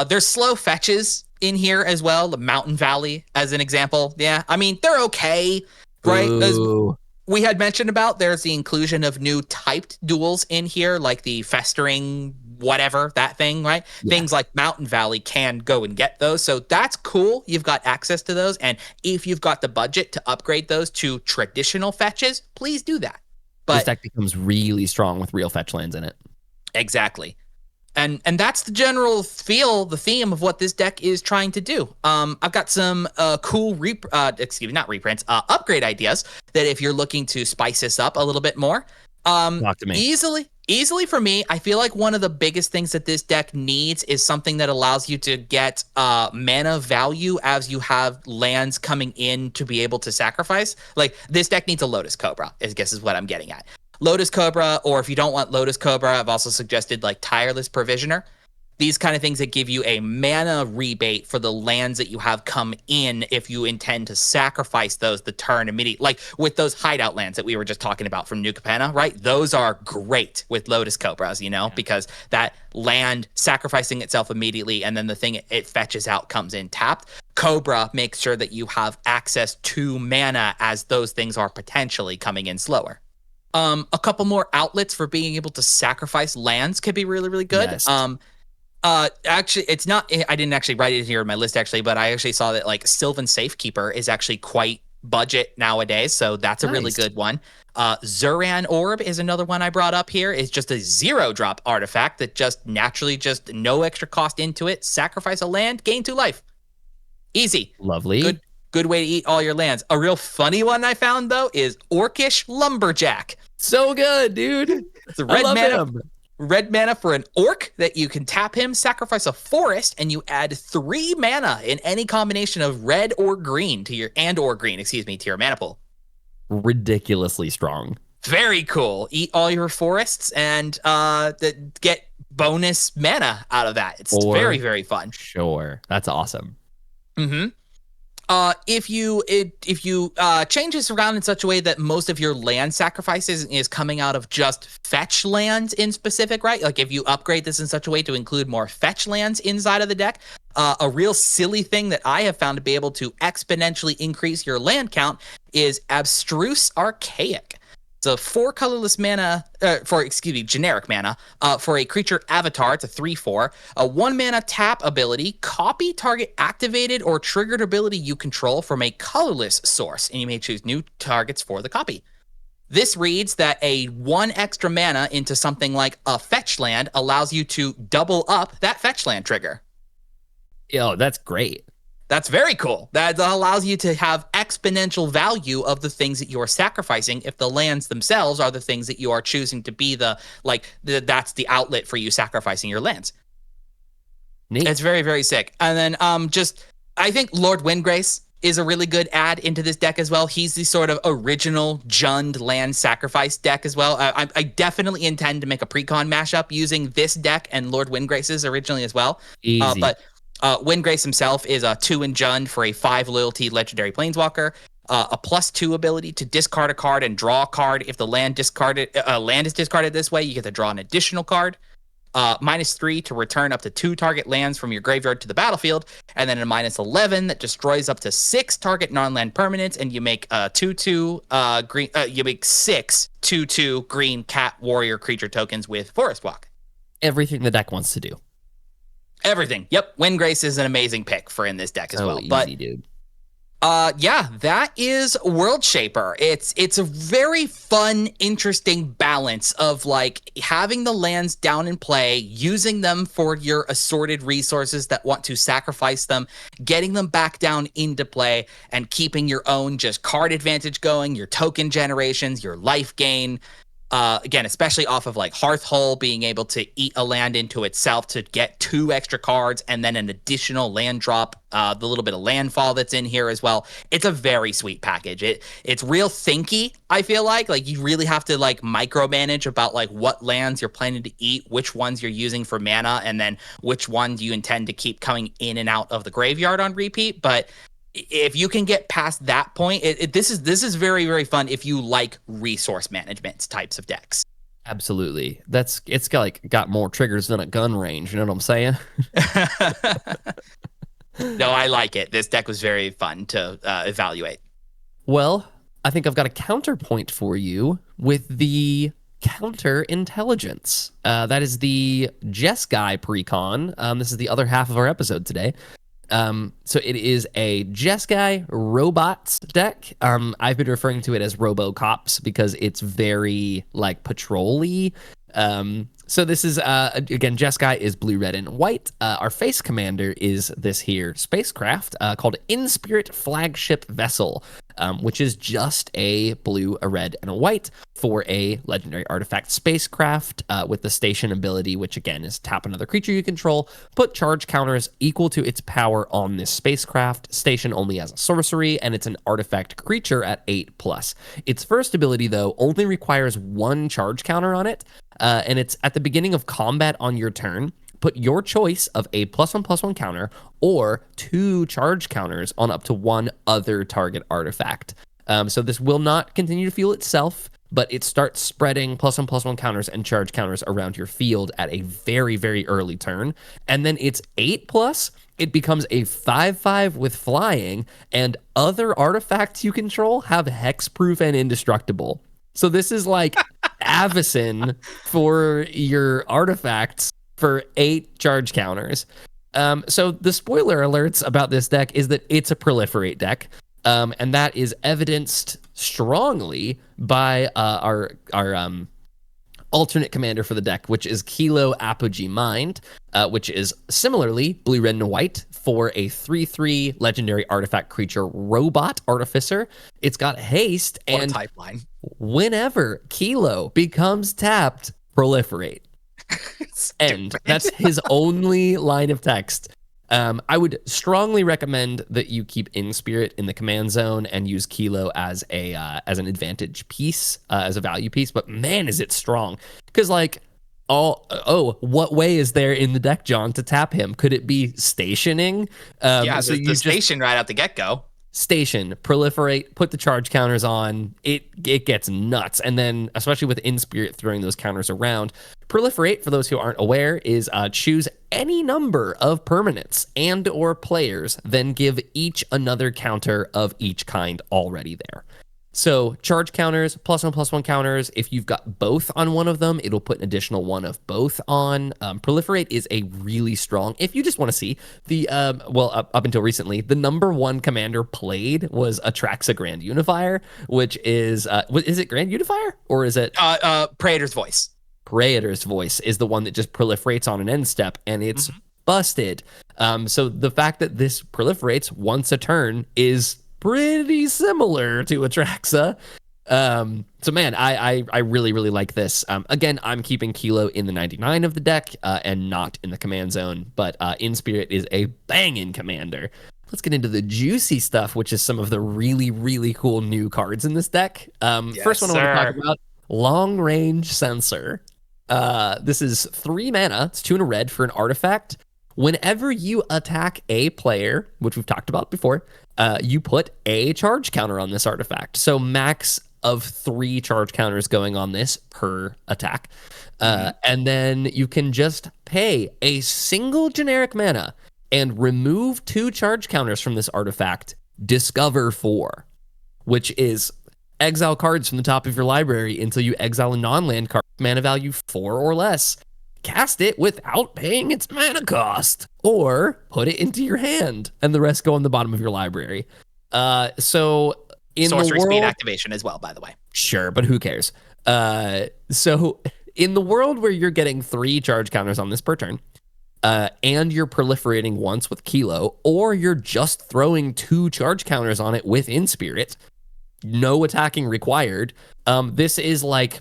There's slow fetches in here as well. The Mountain Valley, as an example. Yeah, I mean, they're okay, right? As we had mentioned about, there's the inclusion of new typed duels in here, like the Festering whatever, that thing, right? Yeah. Things like Mountain Valley can go and get those. So that's cool. You've got access to those. And if you've got the budget to upgrade those to traditional fetches, please do that. But this deck becomes really strong with real fetch lands in it. Exactly. And that's the general feel, the theme of what this deck is trying to do. I've got some cool upgrade ideas that if you're looking to spice this up a little bit more. Talk to me. Easily for me, I feel like one of the biggest things that this deck needs is something that allows you to get mana value as you have lands coming in to be able to sacrifice. Like this deck needs a Lotus Cobra, I guess is what I'm getting at. Lotus Cobra, or if you don't want Lotus Cobra, I've also suggested like Tireless Provisioner. These kind of things that give you a mana rebate for the lands that you have come in if you intend to sacrifice those the turn immediately. Like with those hideout lands that we were just talking about from New Capenna, right? Those are great with Lotus Cobras, because that land sacrificing itself immediately and then the thing it fetches out comes in tapped. Cobra makes sure that you have access to mana as those things are potentially coming in slower. A couple more outlets for being able to sacrifice lands could be really, really good. Yes. Actually, I didn't actually write it here in my list actually, but I actually saw that like Sylvan Safekeeper is actually quite budget nowadays, so that's a really good one. Zuran Orb is another one I brought up here. It's just a 0-drop artifact that just naturally, just no extra cost into it. Sacrifice a land, gain 2 life. Easy. Lovely. Good way to eat all your lands. A real funny one I found, though, is Orcish Lumberjack. So good, dude. It's a red mana for an orc that you can tap him, sacrifice a forest, and you add 3 mana in any combination of red or green to your mana pool. Ridiculously strong. Very cool. Eat all your forests and get bonus mana out of that. It's very, very fun. Sure. That's awesome. Mm-hmm. If you change this around in such a way that most of your land sacrifices is coming out of just fetch lands in specific, right? Like if you upgrade this in such a way to include more fetch lands inside of the deck, a real silly thing that I have found to be able to exponentially increase your land count is Abstruse Archaic. It's a 4 colorless mana, generic mana, for a creature avatar. It's a 3/4. A 1 mana tap ability. Copy target activated or triggered ability you control from a colorless source, and you may choose new targets for the copy. This reads that a 1 extra mana into something like a fetch land allows you to double up that fetch land trigger. Yo, that's great. That's very cool. That allows you to have exponential value of the things that you are sacrificing if the lands themselves are the things that you are choosing to be that's the outlet for you sacrificing your lands. Neat. It's very, very sick. And then I think Lord Windgrace is a really good add into this deck as well. He's the sort of original Jund land sacrifice deck as well. I definitely intend to make a precon mashup using this deck and Lord Windgrace's originally as well. Easy. But Windgrace himself is a 2 in Jund for a 5 loyalty legendary planeswalker, a +2 ability to discard a card and draw a card. If the land is discarded this way, you get to draw an additional card. -3 to return up to 2 target lands from your graveyard to the battlefield, and then a -11 that destroys up to 6 target non-land permanents, and you make 2/2 green. You make 6 2/2 green cat warrior creature tokens with Forest Walk. Everything the deck wants to do. Everything. Yep. Windgrace is an amazing pick for in this deck as well. Easy, dude. Yeah, that is World Shaper. It's a very fun, interesting balance of like having the lands down in play, using them for your assorted resources that want to sacrifice them, getting them back down into play, and keeping your own just card advantage going, your token generations, your life gain. Again, especially off of like Hearthhole, being able to eat a land into itself to get 2 extra cards and then an additional land drop, the little bit of landfall that's in here as well. It's a very sweet package. It's real thinky, I feel like you really have to like micromanage about like what lands you're planning to eat, which ones you're using for mana, and then which ones you intend to keep coming in and out of the graveyard on repeat. But if you can get past that point, this is very, very fun if you like resource management types of decks. Absolutely. It's got more triggers than a gun range. You know what I'm saying? No, I like it. This deck was very fun to evaluate. Well, I think I've got a counterpoint for you with the counter intelligence. That is the Jeskai precon. This is the other half of our episode today. So it is a Jeskai robots deck. I've been referring to it as RoboCops because it's very like patrol-y. So this is, again, Jeskai is blue, red, and white. Our face commander is this here spacecraft called In-Spirit Flagship Vessel, which is just a blue, a red, and a white for a legendary artifact spacecraft with the station ability, which again is tap another creature you control, put charge counters equal to its power on this spacecraft. Station only as a sorcery, and it's an artifact creature at 8+. Its first ability, though, only requires 1 charge counter on it. And it's at the beginning of combat on your turn. Put your choice of a +1/+1 counter or 2 charge counters on up to 1 other target artifact. So this will not continue to fuel itself, but it starts spreading +1/+1 counters and charge counters around your field at a very, very early turn. And then it's 8+. It becomes a 5/5 with flying, and other artifacts you control have hexproof and indestructible. So this is like Avacyn for your artifacts for 8 charge counters. So the spoiler alerts about this deck is that it's a proliferate deck. And that is evidenced strongly by our alternate commander for the deck, which is Kilo Apogee Mind, which is similarly blue, red, and white for a 3/3 legendary artifact creature robot artificer. It's got haste, and type line. Whenever Kilo becomes tapped, proliferate. And that's his only line of text. I would strongly recommend that you keep In Spirit in the command zone and use Kilo as an advantage piece, as a value piece. But man, is it strong! Because what way is there in the deck, John, to tap him? Could it be stationing? So you station right out the get go. Station, proliferate, put the charge counters on. It gets nuts, and then especially with In Spirit throwing those counters around. Proliferate, for those who aren't aware, is choose any number of permanents and or players, then give each another counter of each kind already there. So charge counters, +1/+1 counters. If you've got both on one of them, it'll put an additional one of both on. Proliferate is a really strong, if you just want to see the, up until recently, the number one commander played was Atraxa Grand Unifier, which is it Grand Unifier or is it? Praetor's Voice. Praetor's Voice is the one that just proliferates on an end step, and it's busted. So the fact that this proliferates once a turn is pretty similar to Atraxa. So man, I really, really like this. Again, I'm keeping Kilo in the 99 of the deck and not in the command zone, but In Spirit is a banging commander. Let's get into the juicy stuff, which is some of the really, really cool new cards in this deck. First one I want to talk about, Long Range Sensor. This is 3 mana. It's 2 and a red for an artifact. Whenever you attack a player, which we've talked about before, you put a charge counter on this artifact. So max of 3 charge counters going on this per attack. And then you can just pay a single generic mana and remove 2 charge counters from this artifact. Discover 4, which is exile cards from the top of your library until you exile a non-land card, mana value 4 or less. Cast it without paying its mana cost, or put it into your hand, and the rest go on the bottom of your library. So in sorcery the world, speed activation as well, by the way. Sure, but who cares? So in the world where you're getting 3 charge counters on this per turn, and you're proliferating once with Kilo, or you're just throwing 2 charge counters on it with In Spirit, no attacking required. This is like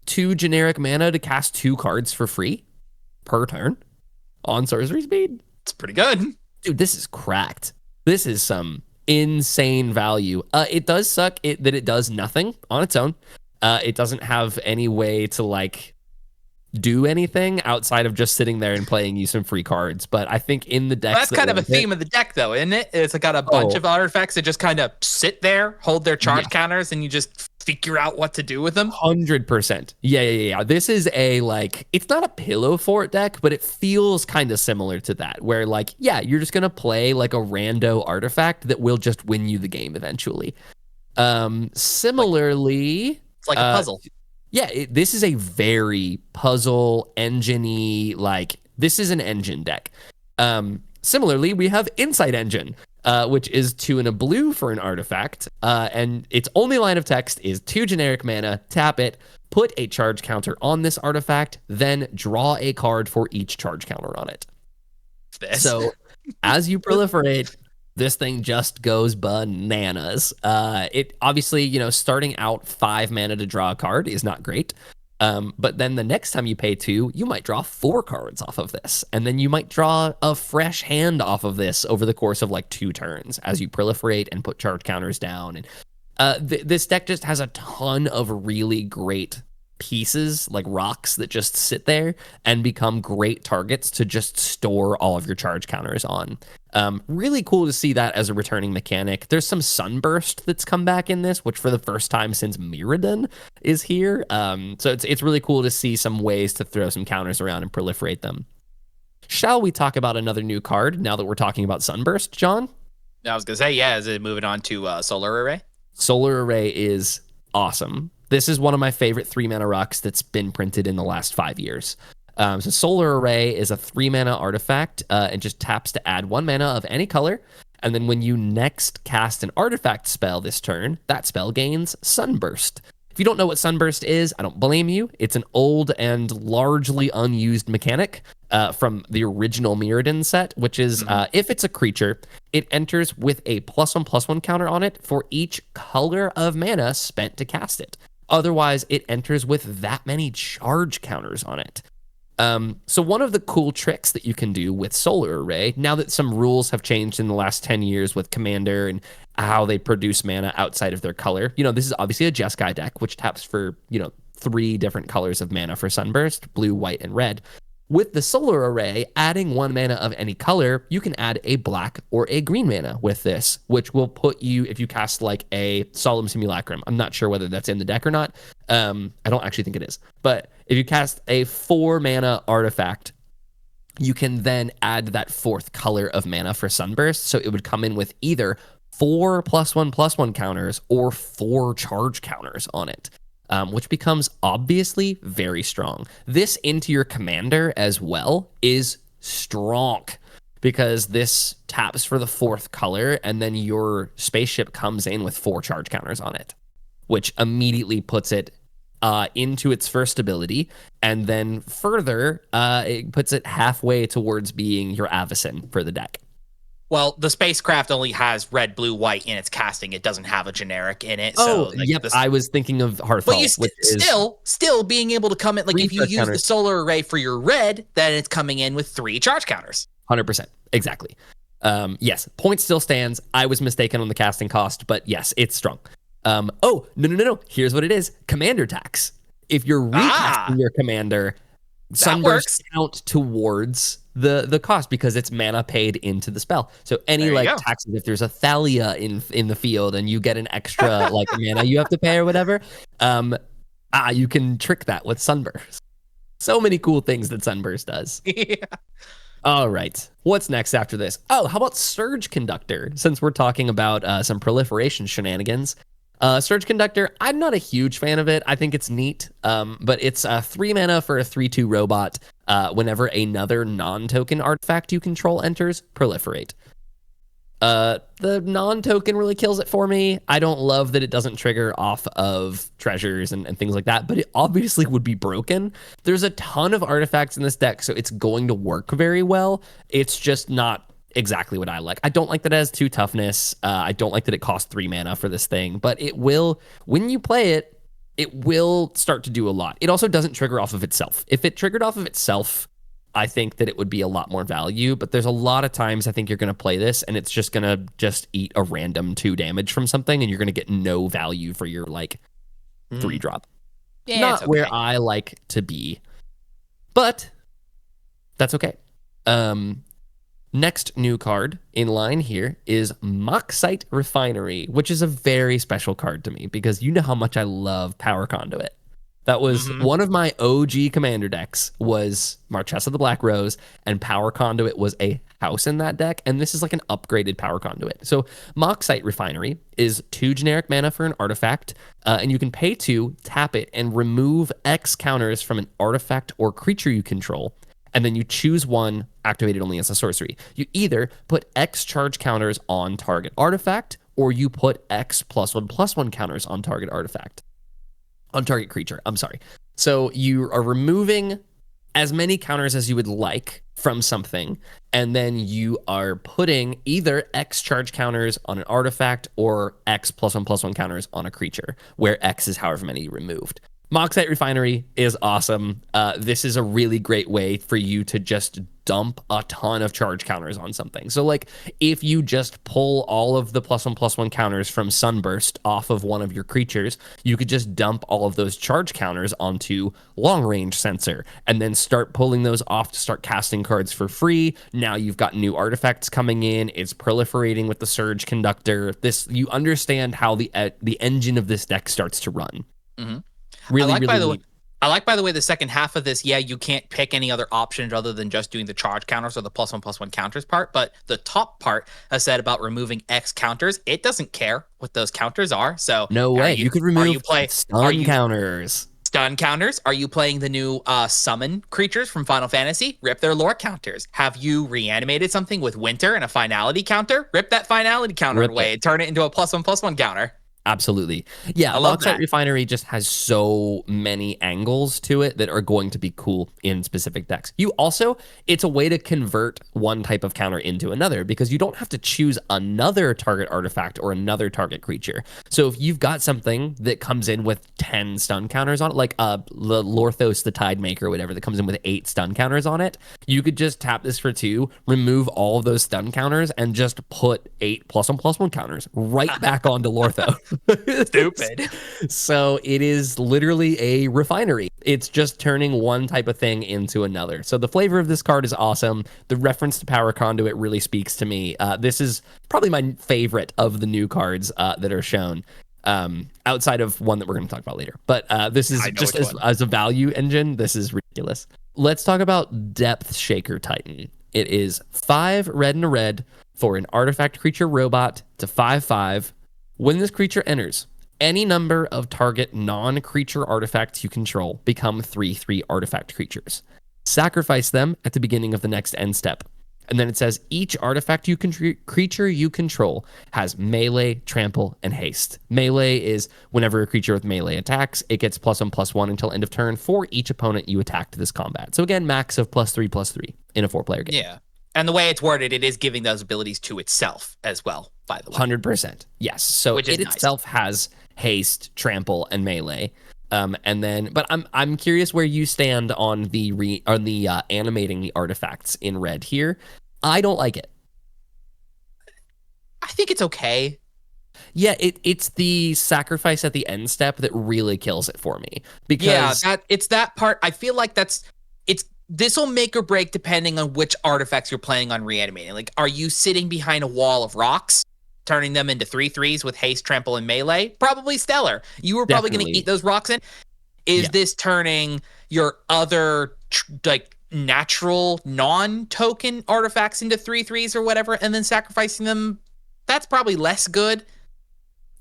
2 generic mana to cast 2 cards for free per turn on sorcery speed. It's pretty good. Dude, this is cracked. This is some insane value. It does suck that it does nothing on its own. It doesn't have any way to do anything outside of just sitting there and playing you some free cards. But I think in the deck, that's kind of a theme of the deck, though, isn't it? It's got a bunch of artifacts that just kind of sit there, hold their charge counters, and you just figure out what to do with them. 100%. Yeah. This is it's not a pillow fort deck, but it feels kind of similar to that, where you're just gonna play a rando artifact that will just win you the game eventually. Similarly, it's like a puzzle. Yeah, this is a very puzzle engine-y, this is an engine deck. Similarly, we have Insight Engine, which is 2 and a blue for an artifact, and its only line of text is 2 generic mana, tap it, put a charge counter on this artifact, then draw a card for each charge counter on it. So as you proliferate, this thing just goes bananas. It obviously, starting out 5 mana to draw a card is not great. But then the next time you pay 2, you might draw 4 cards off of this. And then you might draw a fresh hand off of this over the course of 2 turns as you proliferate and put charge counters down. And this deck just has a ton of really great pieces, like rocks that just sit there and become great targets to just store all of your charge counters on. Really cool to see that as a returning mechanic. There's some Sunburst that's come back in this, which for the first time since Mirrodin is here. So it's really cool to see some ways to throw some counters around and proliferate them. Shall we talk about another new card now that we're talking about Sunburst, John? I was going to say, is it moving on to Solar Array? Solar Array is awesome. This is one of my favorite 3 mana rocks that's been printed in the last 5 years. So Solar Array is a 3 mana artifact and just taps to add 1 mana of any color. And then when you next cast an artifact spell this turn, that spell gains Sunburst. If you don't know what Sunburst is, I don't blame you. It's an old and largely unused mechanic from the original Mirrodin set, which is if it's a creature, it enters with a +1/+1 counter on it for each color of mana spent to cast it. Otherwise, it enters with that many charge counters on it. So one of the cool tricks that you can do with Solar Array, now that some rules have changed in the last 10 years with Commander and how they produce mana outside of their color, this is obviously a Jeskai deck, which taps for, 3 different colors of mana for Sunburst, blue, white, and red. With the Solar Array, adding 1 mana of any color, you can add a black or a green mana with this, which will put you, if you cast like a Solemn Simulacrum, I'm not sure whether that's in the deck or not. I don't actually think it is. But if you cast a 4 mana artifact, you can then add that 4th color of mana for Sunburst. So it would come in with either 4 +1/+1 counters or 4 charge counters on it. Which becomes obviously very strong. This into your commander as well is strong because this taps for the 4th color and then your spaceship comes in with 4 charge counters on it, which immediately puts it into its first ability, and then further it puts it halfway towards being your Avacyn for the deck. Well, the spacecraft only has red, blue, white in its casting. It doesn't have a generic in it. Oh, so, yep. I was thinking of Hearthfall. But you still being able to come in, like if you use the Solar Array for your red, then it's coming in with 3 charge counters. 100%. Exactly. Yes, point still stands. I was mistaken on the casting cost, but yes, it's strong. Oh, no. Here's what it is. Commander tax. If you're recasting your commander, Sunburst count towards the cost because it's mana paid into the spell. So any taxes, if there's a Thalia in the field and you get an extra mana you have to pay or whatever, you can trick that with Sunburst. So many cool things that Sunburst does. Yeah. All right. What's next after this? Oh, how about Surge Conductor? Since we're talking about some proliferation shenanigans. Surge Conductor, I'm not a huge fan of it. I think it's neat, but it's 3 mana for a 3/2 robot. Whenever another non-token artifact you control enters, proliferate. The non-token really kills it for me. I don't love that it doesn't trigger off of treasures and things like that, but it obviously would be broken. There's a ton of artifacts in this deck, so it's going to work very well. It's just not exactly what I like. I don't like that it has 2 toughness. I don't like that it costs 3 mana for this thing, but it will, when you play it, it will start to do a lot. It also doesn't trigger off of itself. If it triggered off of itself, I think that it would be a lot more value, but there's a lot of times I think you're going to play this and it's just going to just eat a random 2 damage from something and you're going to get no value for your 3 drop. Yeah, not okay. Where I like to be, but that's okay. Next new card in line here is Moxite Refinery, which is a very special card to me because you know how much I love Power Conduit. That was one of my OG commander decks was Marchesa the Black Rose, and Power Conduit was a house in that deck, and this is like an upgraded Power Conduit. So Moxite Refinery is 2 generic mana for an artifact, and you can pay 2, tap it, and remove X counters from an artifact or creature you control. And then you choose one activated only as a sorcery. You either put X charge counters on target artifact, or you put X +1/+1 counters on target artifact. On target creature, I'm sorry. So you are removing as many counters as you would like from something, and then you are putting either X charge counters on an artifact or X +1/+1 counters on a creature, where X is however many you removed. Moxite Refinery is awesome. This is a really great way for you to just dump a ton of charge counters on something. So if you just pull all of the +1/+1 counters from Sunburst off of one of your creatures, you could just dump all of those charge counters onto Long Range Sensor and then start pulling those off to start casting cards for free. Now you've got new artifacts coming in. It's proliferating with the Surge Conductor. You understand how the engine of this deck starts to run. Mm-hmm. Really, I like, by the way, the second half of this. Yeah, you can't pick any other options other than just doing the charge counters or the +1/+1 counters part. But the top part I said about removing X counters, it doesn't care what those counters are. So no way. You could remove stun counters. Stun counters. Are you playing the new summon creatures from Final Fantasy? Rip their lore counters. Have you reanimated something with Winter and a finality counter? Rip that finality counter away and turn it into a +1/+1 counter. Absolutely. Yeah, I love Bauxite that. Refinery just has so many angles to it that are going to be cool in specific decks. It's a way to convert one type of counter into another because you don't have to choose another target artifact or another target creature. So if you've got something that comes in with 10 stun counters on it, like Lorthos the Tidemaker or whatever that comes in with 8 stun counters on it, you could just tap this for 2, remove all of those stun counters, and just put 8 +1/+1 counters right back onto Lorthos. Stupid. So it is literally a refinery. It's just turning one type of thing into another. So the flavor of this card is awesome. The reference to Power Conduit really speaks to me. This is probably my favorite of the new cards that are shown, outside of one that we're going to talk about later. But this is just as a value engine, this is ridiculous. Let's talk about Depth Shaker Titan. It is 5 red and a red for an artifact creature robot to 5/5. When this creature enters, any number of target non-creature artifacts you control become 3/3 artifact creatures. Sacrifice them at the beginning of the next end step. And then it says each artifact creature you control has melee, trample, and haste. Melee is whenever a creature with melee attacks, it gets +1/+1 until end of turn for each opponent you attacked this combat. So again, max of +3/+3 in a 4-player game. Yeah. And the way it's worded, it is giving those abilities to itself as well, by the way. 100%. Yes. So it nice. itself has haste, trample, and melee. But I'm curious where you stand on the animating the artifacts in red here. I don't like it. I think it's okay. Yeah, it's the sacrifice at the end step that really kills it for me. Because it's that part. I feel like this will make or break depending on which artifacts you're planning on reanimating. Like, are you sitting behind a wall of rocks, turning them into 3/3s with haste, trample, and melee? Probably stellar. You were probably going to eat those rocks in. Is this turning your other natural non-token artifacts into 3/3s or whatever, and then sacrificing them? That's probably less good.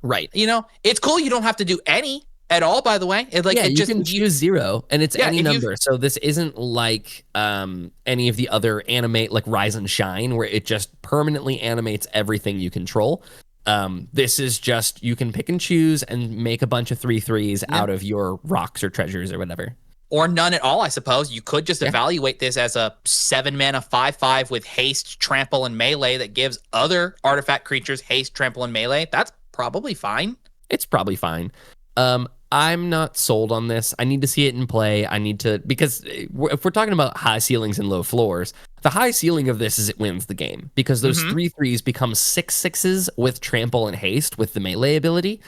Right. It's cool. You don't have to do any at all, by the way. You can choose 0, and it's any number. So this isn't like any of the other animate, like Rise and Shine, where it just permanently animates everything you control. This is just, you can pick and choose and make a bunch of 3/3s out of your rocks or treasures or whatever. Or none at all, I suppose. You could just evaluate this as a 7-mana 5/5 with haste, trample, and melee that gives other artifact creatures haste, trample, and melee. That's probably fine. It's probably fine. I'm not sold on this. I need to see it in play. Because if we're talking about high ceilings and low floors, the high ceiling of this is it wins the game because those 3/3s become 6/6s with trample and haste with the melee ability.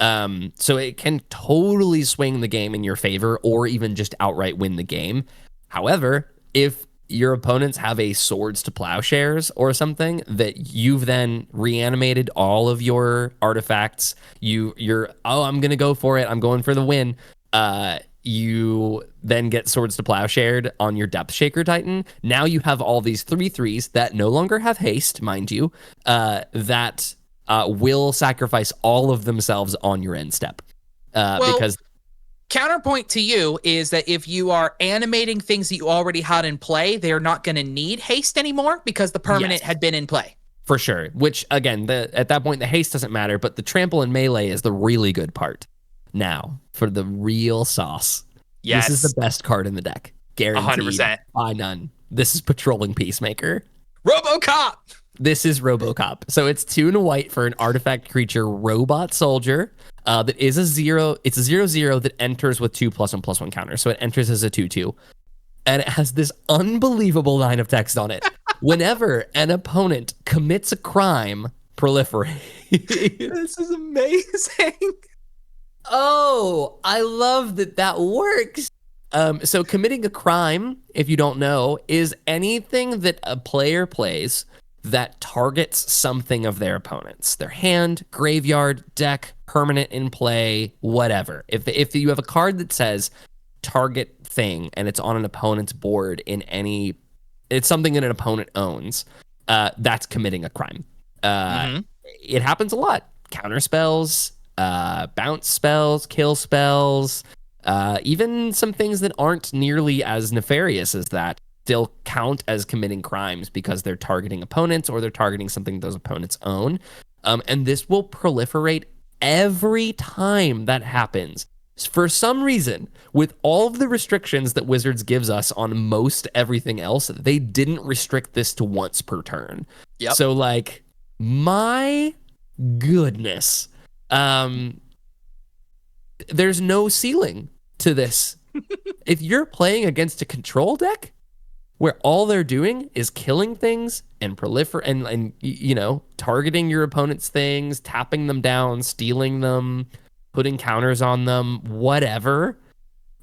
So it can totally swing the game in your favor or even just outright win the game. However, if your opponents have a Swords to Plowshares or something that you've then reanimated all of your artifacts, I'm gonna go for it, I'm going for the win, you then get Swords to Plowshared on your Depth Shaker Titan. Now you have all these 3/3s that no longer have haste, mind you, that will sacrifice all of themselves on your end step. Because counterpoint to you is that if you are animating things that you already had in play, they are not going to need haste anymore because the permanent had been in play. For sure. Which, again, at that point, the haste doesn't matter, but the trample and melee is the really good part. Now, for the real sauce. Yes. This is the best card in the deck. Guaranteed. 100%. By none. This is Patrolling Peacemaker. RoboCop! This is RoboCop. So it's 2 and a white for an artifact creature robot soldier. That is a 0. It's a 0/0 that enters with 2 +1/+1 counters. So it enters as a 2/2. And it has this unbelievable line of text on it. Whenever an opponent commits a crime, proliferate. This is amazing. Oh, I love that works. So committing a crime, if you don't know, is anything that a player plays that targets something of their opponents. Their hand, graveyard, deck, permanent in play, whatever. If you have a card that says target thing and it's on an opponent's board it's something that an opponent owns, that's committing a crime. It happens a lot. Counter spells, bounce spells, kill spells, Even some things that aren't nearly as nefarious as that still count as committing crimes because they're targeting opponents or they're targeting something those opponents own. And this will proliferate every time that happens. For some reason, with all of the restrictions that Wizards gives us on most everything else, they didn't restrict this to once per turn. Yep. So, like, my goodness. There's no ceiling to this. If you're playing against a control deck where all they're doing is killing things and and you know, targeting your opponent's things, tapping them down, stealing them, putting counters on them, whatever,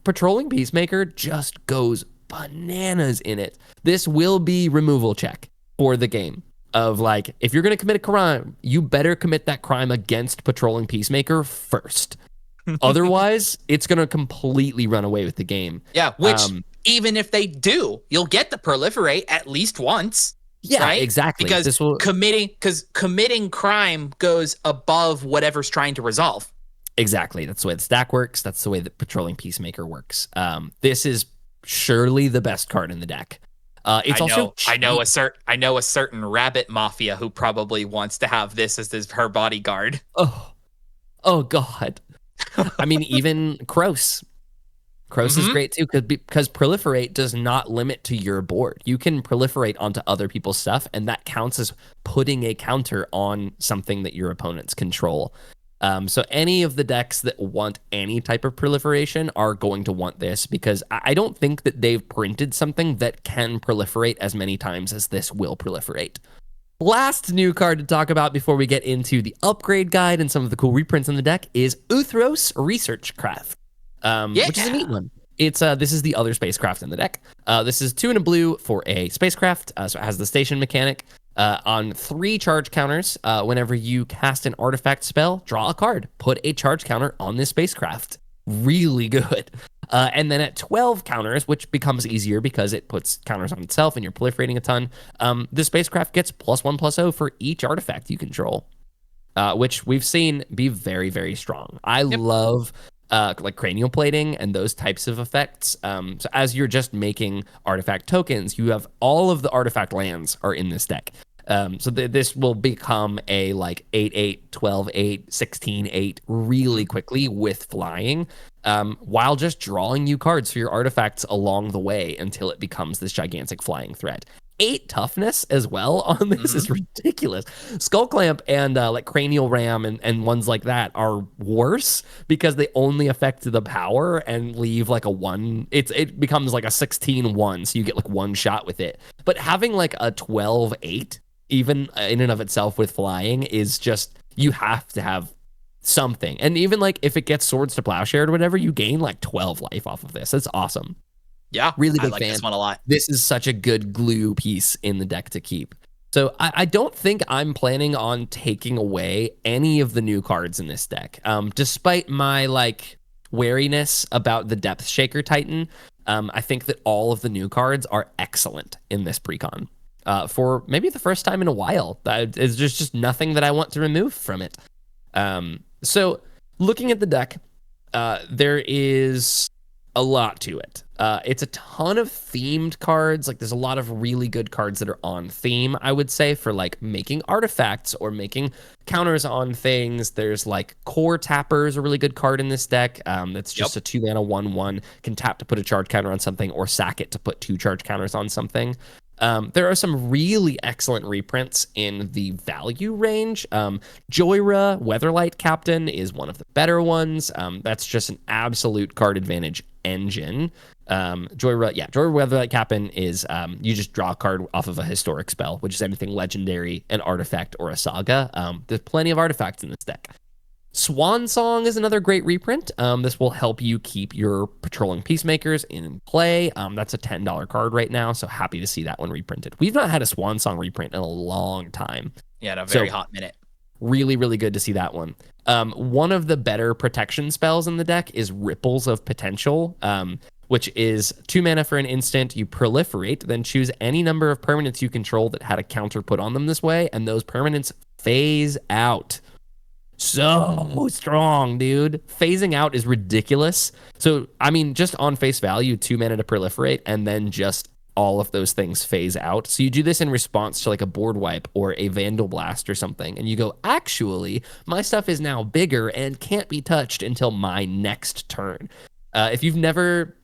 Patrolling Peacemaker just goes bananas in it. This will be removal check for the game of, like, if you're going to commit a crime, you better commit that crime against Patrolling Peacemaker first. Otherwise, it's going to completely run away with the game. Yeah, which even if they do, you'll get the proliferate at least once. Yeah, right? exactly. Because committing crime goes above whatever's trying to resolve. Exactly. That's the way the stack works. That's the way that Patrolling Peacemaker works. This is surely the best card in the deck. I know a certain rabbit mafia who probably wants to have this as her bodyguard. Oh God. I mean, even Kroos. Kroos is great too because proliferate does not limit to your board. You can proliferate onto other people's stuff, and that counts as putting a counter on something that your opponents control. So any of the decks that want any type of proliferation are going to want this, because I don't think that they've printed something that can proliferate as many times as this will proliferate. Last new card to talk about before we get into the upgrade guide and some of the cool reprints in the deck is Uthros Research Craft, which is a neat one. It's this is the other spacecraft in the deck. This is 2 and a blue for a spacecraft, so it has the station mechanic. On 3 charge counters, whenever you cast an artifact spell, draw a card. Put a charge counter on this spacecraft. Really good. And then at 12 counters, which becomes easier because it puts counters on itself and you're proliferating a ton, the spacecraft gets +1/+0 for each artifact you control, which we've seen be very, very strong. I love like cranial plating and those types of effects. So as you're just making artifact tokens, you have all of the artifact lands are in this deck. So this will become a like 8/8, 12/8, 16/8 really quickly with flying, while just drawing you cards for your artifacts along the way until it becomes this gigantic flying threat. 8 toughness as well on this is ridiculous. Skull Clamp and like Cranial Ram and ones like that are worse because they only affect the power and leave like a 1. It becomes like a 16/1, so you get like 1 shot with it. But having like a 12/8, even in and of itself with flying, is just, you have to have something. And even like if it gets Swords to Plowshare or whatever, you gain like 12 life off of this. That's awesome. Yeah, really big I like fan. This one a lot. This is such a good glue piece in the deck to keep. So I don't think I'm planning on taking away any of the new cards in this deck. Despite my like wariness about the Depth Shaker Titan, I think that all of the new cards are excellent in this precon. For maybe the first time in a while. There's just nothing that I want to remove from it. So looking at the deck, there is a lot to it. It's a ton of themed cards. Like there's a lot of really good cards that are on theme, I would say, for like making artifacts or making counters on things. There's like Core Tapper's a really good card in this deck. That's just a 2-mana 1/1, can tap to put a charge counter on something or sack it to put 2 charge counters on something. There are some really excellent reprints in the value range. Joyra Weatherlight Captain is one of the better ones. That's just an absolute card advantage engine. Joyra Weatherlight Captain is you just draw a card off of a historic spell, which is anything legendary, an artifact, or a saga. There's plenty of artifacts in this deck. Swan Song is another great reprint. This will help you keep your Patrolling Peacemakers in play. That's a $10 card right now, so happy to see that one reprinted. We've not had a Swan Song reprint in a long time. Yeah, in a very hot minute. Really, really good to see that one. One of the better protection spells in the deck is Ripples of Potential, which is 2 mana for an instant. You proliferate, then choose any number of permanents you control that had a counter put on them this way, and those permanents phase out. so strong, dude. Phasing out is ridiculous. So, I mean, just on face value, 2 mana to proliferate, and then just all of those things phase out. So you do this in response to like a board wipe or a Vandal Blast or something, and you go, actually, my stuff is now bigger and can't be touched until my next turn. If you've never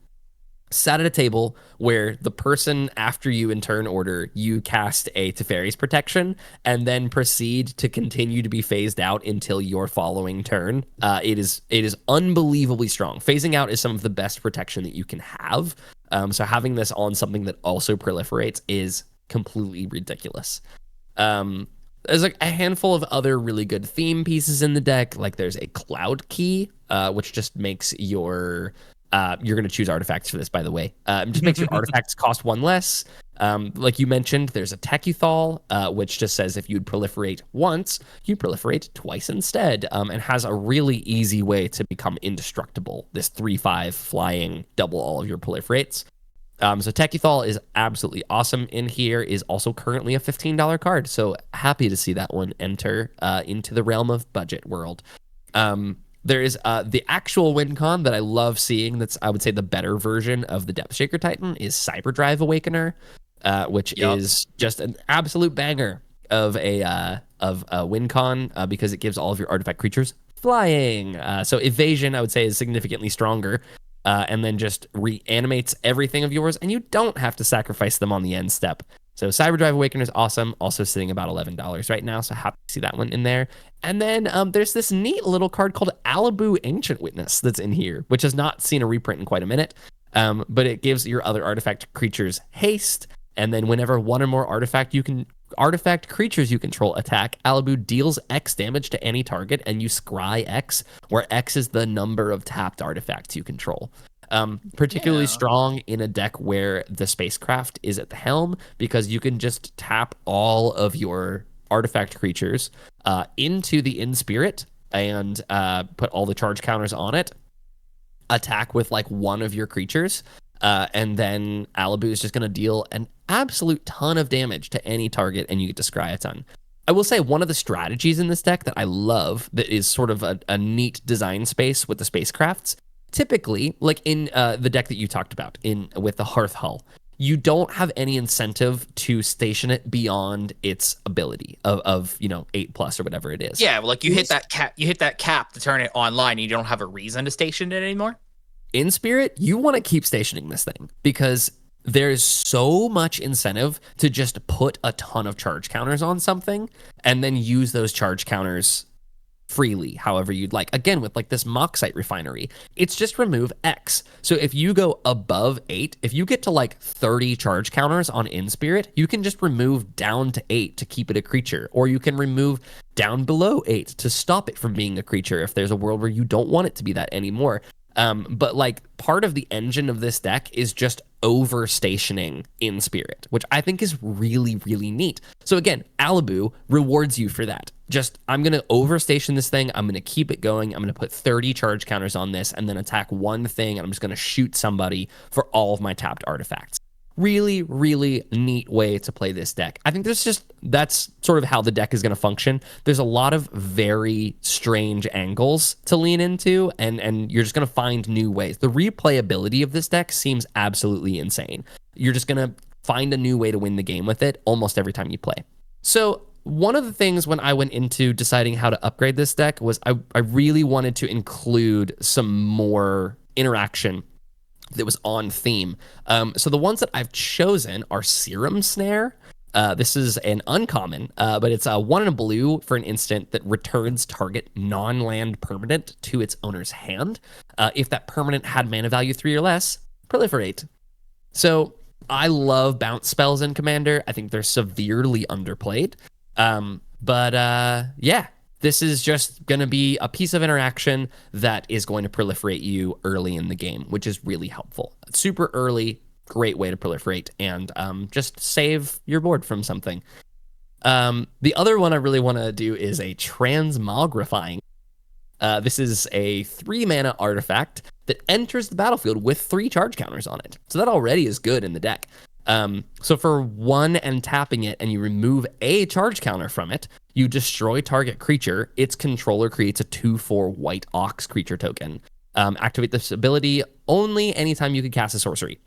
sat at a table where the person after you in turn order, you cast a Teferi's Protection and then proceed to continue to be phased out until your following turn. It is unbelievably strong. Phasing out is some of the best protection that you can have. So having this on something that also proliferates is completely ridiculous. There's like a handful of other really good theme pieces in the deck. Like there's a Cloud Key, which just makes your you're going to choose artifacts for this, by the way. Just makes your artifacts cost 1 less. Like you mentioned, there's a Techuthal, which just says if you'd proliferate once, you proliferate twice instead, and has a really easy way to become indestructible. This 3/5 flying, double all of your proliferates. So Techuthal is absolutely awesome in here, is also currently a $15 card. So happy to see that one enter into the realm of budget world. There is the actual win con that I love seeing. That's, I would say, the better version of the Depth Shaker Titan is Cyberdrive Awakener, which is just an absolute banger of a win con because it gives all of your artifact creatures flying. So evasion, I would say, is significantly stronger, and then just reanimates everything of yours, and you don't have to sacrifice them on the end step. So Cyberdrive Awakener is awesome, also sitting about $11 right now, so happy to see that one in there. And then there's this neat little card called Alibu Ancient Witness that's in here, which has not seen a reprint in quite a minute, but it gives your other artifact creatures haste, and then whenever one or more artifact creatures you control attack, Alibu deals X damage to any target, and you scry X, where X is the number of tapped artifacts you control. Particularly strong in a deck where the spacecraft is at the helm, because you can just tap all of your artifact creatures into the in-spirit and put all the charge counters on it, attack with like one of your creatures, and then Alibu is just going to deal an absolute ton of damage to any target, and you get to scry a ton. I will say one of the strategies in this deck that I love, that is sort of a neat design space with the spacecrafts. Typically, like in the deck that you talked about with the Hearth Hull, you don't have any incentive to station it beyond its ability of 8+ or whatever it is. Yeah, like you hit that cap to turn it online, and you don't have a reason to station it anymore. In Spirit, you want to keep stationing this thing because there's so much incentive to just put a ton of charge counters on something and then use those charge counters freely, however you'd like. Again, with like this Moxite Refinery, it's just remove X. So if you go above 8, if you get to like 30 charge counters on In-Spirit, you can just remove down to 8 to keep it a creature, or you can remove down below 8 to stop it from being a creature if there's a world where you don't want it to be that anymore. But like part of the engine of this deck is just overstationing in Spirit, which I think is really, really neat. So again, Alibu rewards you for that. Just, I'm going to overstation this thing. I'm going to keep it going. I'm going to put 30 charge counters on this and then attack one thing, and I'm just going to shoot somebody for all of my tapped artifacts. Really, really neat way to play this deck. I think that's sort of how the deck is going to function. There's a lot of very strange angles to lean into, and you're just going to find new ways. The replayability of this deck seems absolutely insane. You're just going to find a new way to win the game with it almost every time you play. So one of the things when I went into deciding how to upgrade this deck was I really wanted to include some more interaction that was on theme. So the ones that I've chosen are Serum Snare. This is an uncommon, but it's a 1 and a blue for an instant that returns target non-land permanent to its owner's hand. If that permanent had mana value 3 or less, proliferate. So I love bounce spells in Commander. I think they're severely underplayed. Yeah. This is just going to be a piece of interaction that is going to proliferate you early in the game, which is really helpful. Super early, great way to proliferate and just save your board from something. The other one I really want to do is a Transmogrifying. This is a 3-mana artifact that enters the battlefield with 3 charge counters on it. So that already is good in the deck. So for 1 and tapping it, and you remove a charge counter from it, you destroy target creature. Its controller creates a 2/4 white ox creature token. Activate this ability only anytime you can cast a sorcery.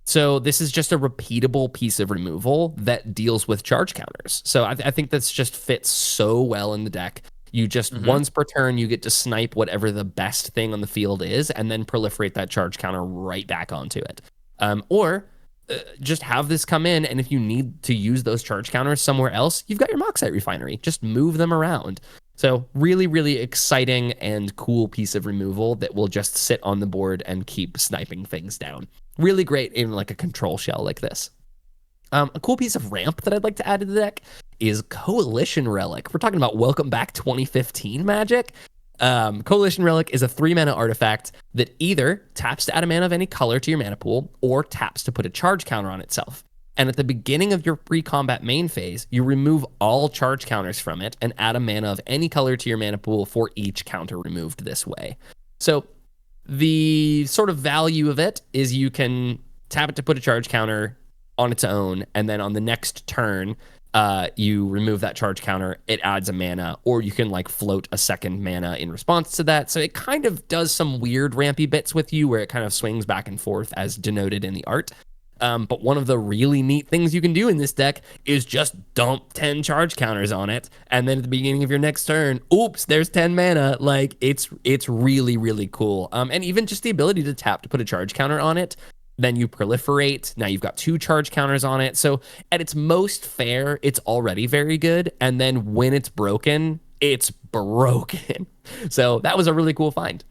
So this is just a repeatable piece of removal that deals with charge counters. So I think this just fits so well in the deck. You just once per turn, you get to snipe whatever the best thing on the field is, and then proliferate that charge counter right back onto it. Or just have this come in, and if you need to use those charge counters somewhere else, you've got your Moxite Refinery. Just move them around. So really, really exciting and cool piece of removal that will just sit on the board and keep sniping things down. Really great in like a control shell like this. A cool piece of ramp that I'd like to add to the deck is Coalition Relic. We're talking about Welcome Back 2015 Magic. Coalition Relic is a 3-mana artifact that either taps to add a mana of any color to your mana pool or taps to put a charge counter on itself. And at the beginning of your pre-combat main phase, you remove all charge counters from it and add a mana of any color to your mana pool for each counter removed this way. So the sort of value of it is you can tap it to put a charge counter on its own, and then on the next turn, you remove that charge counter, it adds a mana, or you can like float a second mana in response to that. So it kind of does some weird rampy bits with you where it kind of swings back and forth as denoted in the art. But one of the really neat things you can do in this deck is just dump 10 charge counters on it, and then at the beginning of your next turn, oops, there's 10 mana. Like it's really, really cool. And even just the ability to tap to put a charge counter on it, then you proliferate. Now you've got 2 charge counters on it. So at its most fair, it's already very good. And then when it's broken, it's broken. So that was a really cool find.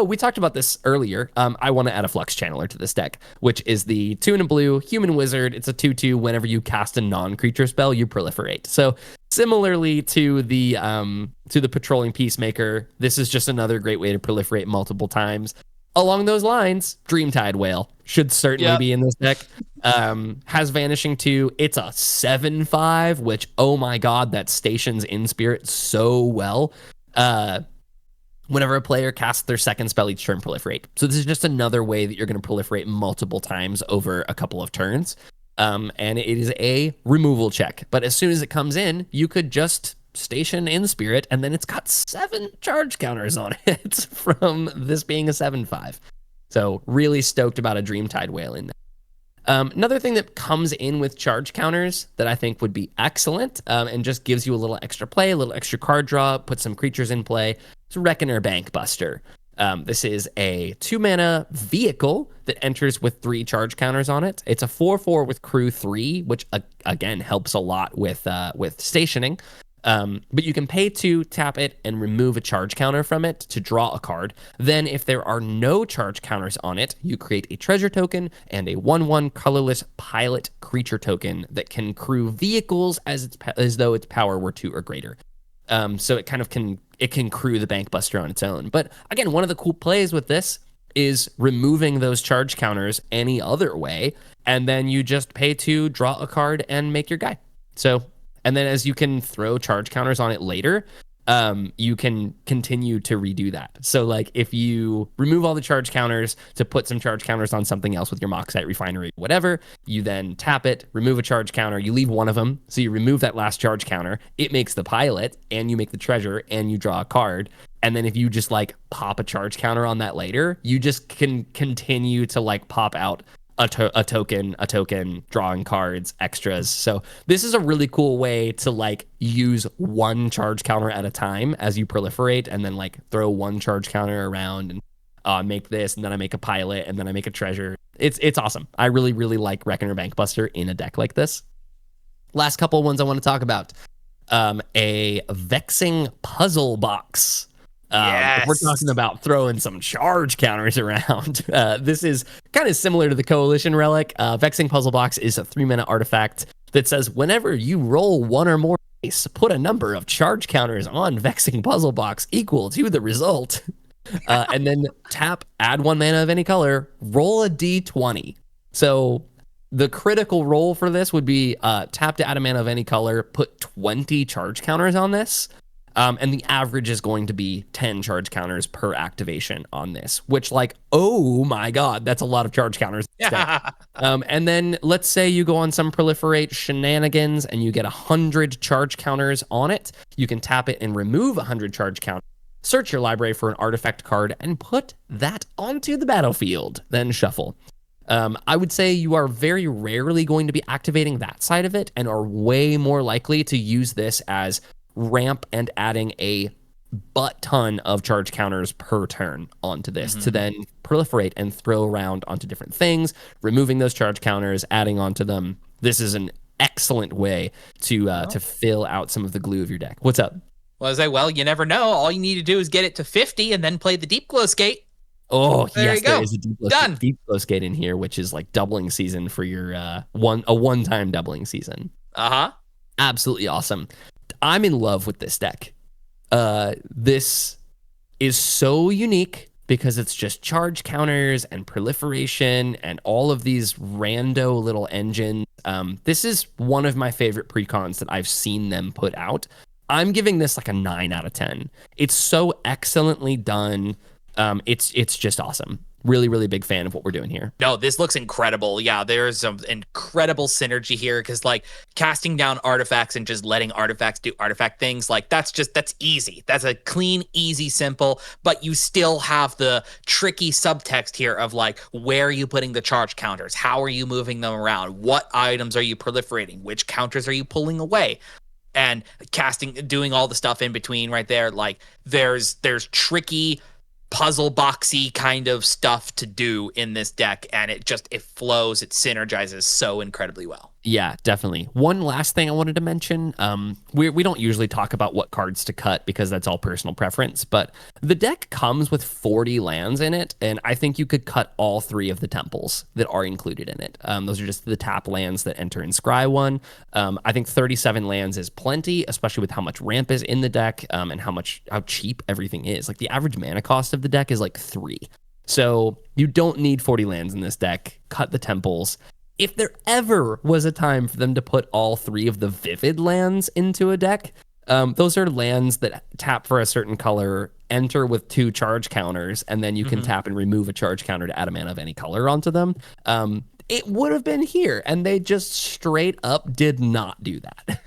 We talked about this earlier. I want to add a Flux Channeler to this deck, which is the 2 and a blue human wizard. It's a 2/2. Whenever you cast a non-creature spell, you proliferate. So similarly to the patrolling peacemaker, this is just another great way to proliferate multiple times. Along those lines, Dreamtide Whale should certainly be in this deck. Has Vanishing 2. It's a 7/5, which, oh my god, that stations in spirit so well. Whenever a player casts their second spell each turn, proliferate. So this is just another way that you're going to proliferate multiple times over a couple of turns. And it is a removal check. But as soon as it comes in, you could just station in spirit, and then it's got 7 charge counters on it from this being a 7/5. So really stoked about a Dreamtide Whale in there. Another thing that comes in with charge counters that I think would be excellent and just gives you a little extra play, a little extra card draw, put some creatures in play, is Reckoner Bankbuster. This is a 2-mana vehicle that enters with 3 charge counters on it. It's a 4/4 with crew 3, which again helps a lot with stationing. But you can pay to tap it and remove a charge counter from it to draw a card. Then if there are no charge counters on it, you create a treasure token and a 1/1 colorless pilot creature token that can crew vehicles as though its power were 2 or greater. So it kind of can crew the Bankbuster on its own. But again, one of the cool plays with this is removing those charge counters any other way, and then you just pay to draw a card and make your guy. And then as you can throw charge counters on it later, you can continue to redo that. So like if you remove all the charge counters to put some charge counters on something else with your Moxite Refinery, whatever, you then tap it, remove a charge counter, you leave one of them. So you remove that last charge counter, it makes the pilot, and you make the treasure, and you draw a card. And then if you just like pop a charge counter on that later, you just can continue to like pop out a token, drawing cards, extras. So this is a really cool way to like use one charge counter at a time as you proliferate, and then like throw one charge counter around and make this, and then I make a pilot, and then I make a treasure. It's awesome. I really, really like Reckoner Bankbuster in a deck like this. Last couple ones I want to talk about. A Vexing Puzzle Box. If we're talking about throwing some charge counters around, this is kind of similar to the Coalition Relic. Vexing Puzzle Box is a 3-mana artifact that says whenever you roll 1 or more dice, put a number of charge counters on Vexing Puzzle Box equal to the result. And then tap, add 1 mana of any color, roll a d20. So the critical roll for this would be tap to add a mana of any color, put 20 charge counters on this. And the average is going to be 10 charge counters per activation on this, which like, oh my God, that's a lot of charge counters. And then let's say you go on some proliferate shenanigans and you get 100 charge counters on it. You can tap it and remove 100 charge counters. Search your library for an artifact card and put that onto the battlefield, then shuffle. I would say you are very rarely going to be activating that side of it and are way more likely to use this as ramp and adding a butt ton of charge counters per turn onto this to then proliferate and throw around onto different things, removing those charge counters, adding onto them. This is an excellent way to fill out some of the glue of your deck. What's up? Well, I was like, well, you never know. All you need to do is get it to 50 and then play the Deep Glow Skate. Oh, there yes, you go. There is a deep glow skate in here, which is like doubling season for your one-time doubling season. Absolutely awesome. I'm in love with this deck. This is so unique because it's just charge counters and proliferation and all of these rando little engines. This is one of my favorite precons that I've seen them put out. I'm giving this like a 9 out of 10. It's so excellently done. It's just awesome. Really, really big fan of what we're doing here. No, this looks incredible. Yeah, there's some incredible synergy here because like casting down artifacts and just letting artifacts do artifact things, like that's easy. That's a clean, easy, simple, but you still have the tricky subtext here of like, where are you putting the charge counters? How are you moving them around? What items are you proliferating? Which counters are you pulling away? And doing all the stuff in between right there. Like there's tricky puzzle boxy kind of stuff to do in this deck, and it flows, it synergizes so incredibly well. Yeah, definitely. One last thing I wanted to mention, we don't usually talk about what cards to cut because that's all personal preference, but the deck comes with 40 lands in it, and I think you could cut all 3 of the temples that are included in it. Those are just the tap lands that enter in Scry 1. I think 37 lands is plenty, especially with how much ramp is in the deck, and how cheap everything is. Like the average mana cost of the deck is like 3. So you don't need 40 lands in this deck. Cut the temples. If there ever was a time for them to put all 3 of the vivid lands into a deck, those are lands that tap for a certain color, enter with 2 charge counters, and then you can tap and remove a charge counter to add a mana of any color onto them. It would have been here, and they just straight up did not do that.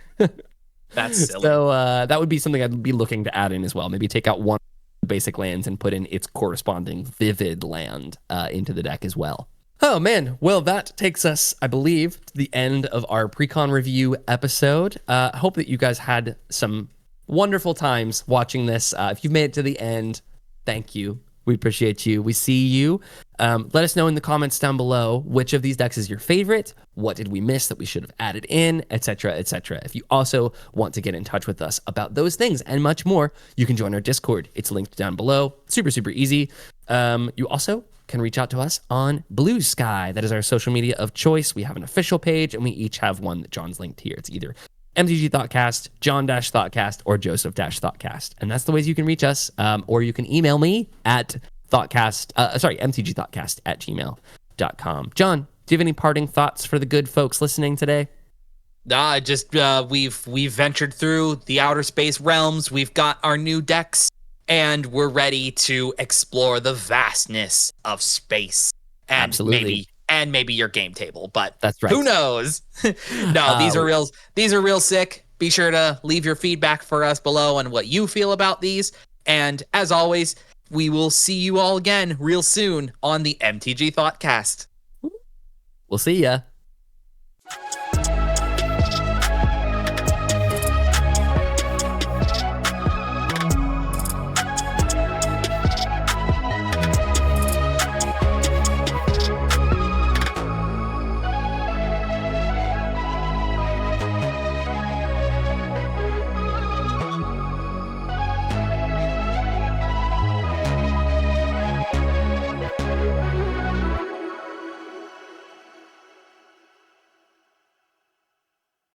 That's silly. So that would be something I'd be looking to add in as well. Maybe take out one basic lands and put in its corresponding vivid land into the deck as well. Oh, man. Well, that takes us, I believe, to the end of our Precon review episode. I hope that you guys had some wonderful times watching this. If you've made it to the end, thank you. We appreciate you. We see you. Let us know in the comments down below which of these decks is your favorite, what did we miss that we should have added in, etc., etc. If you also want to get in touch with us about those things and much more, you can join our Discord. It's linked down below. Super, super easy. You also can reach out to us on Blue Sky. That is our social media of choice. We have an official page, and we each have one that John's linked here. It's either MTG Thoughtcast, John-Thoughtcast, or Joseph-Thoughtcast. And that's the ways you can reach us. Or you can email me at mtgthoughtcast@gmail.com. John, do you have any parting thoughts for the good folks listening today? We've ventured through the outer space realms. We've got our new decks, and we're ready to explore the vastness of space. And Absolutely. maybe your game table, but that's right. Who knows? No, these are real sick. Be sure to leave your feedback for us below on what you feel about these. And as always, we will see you all again real soon on the MTG Thoughtcast. We'll see ya.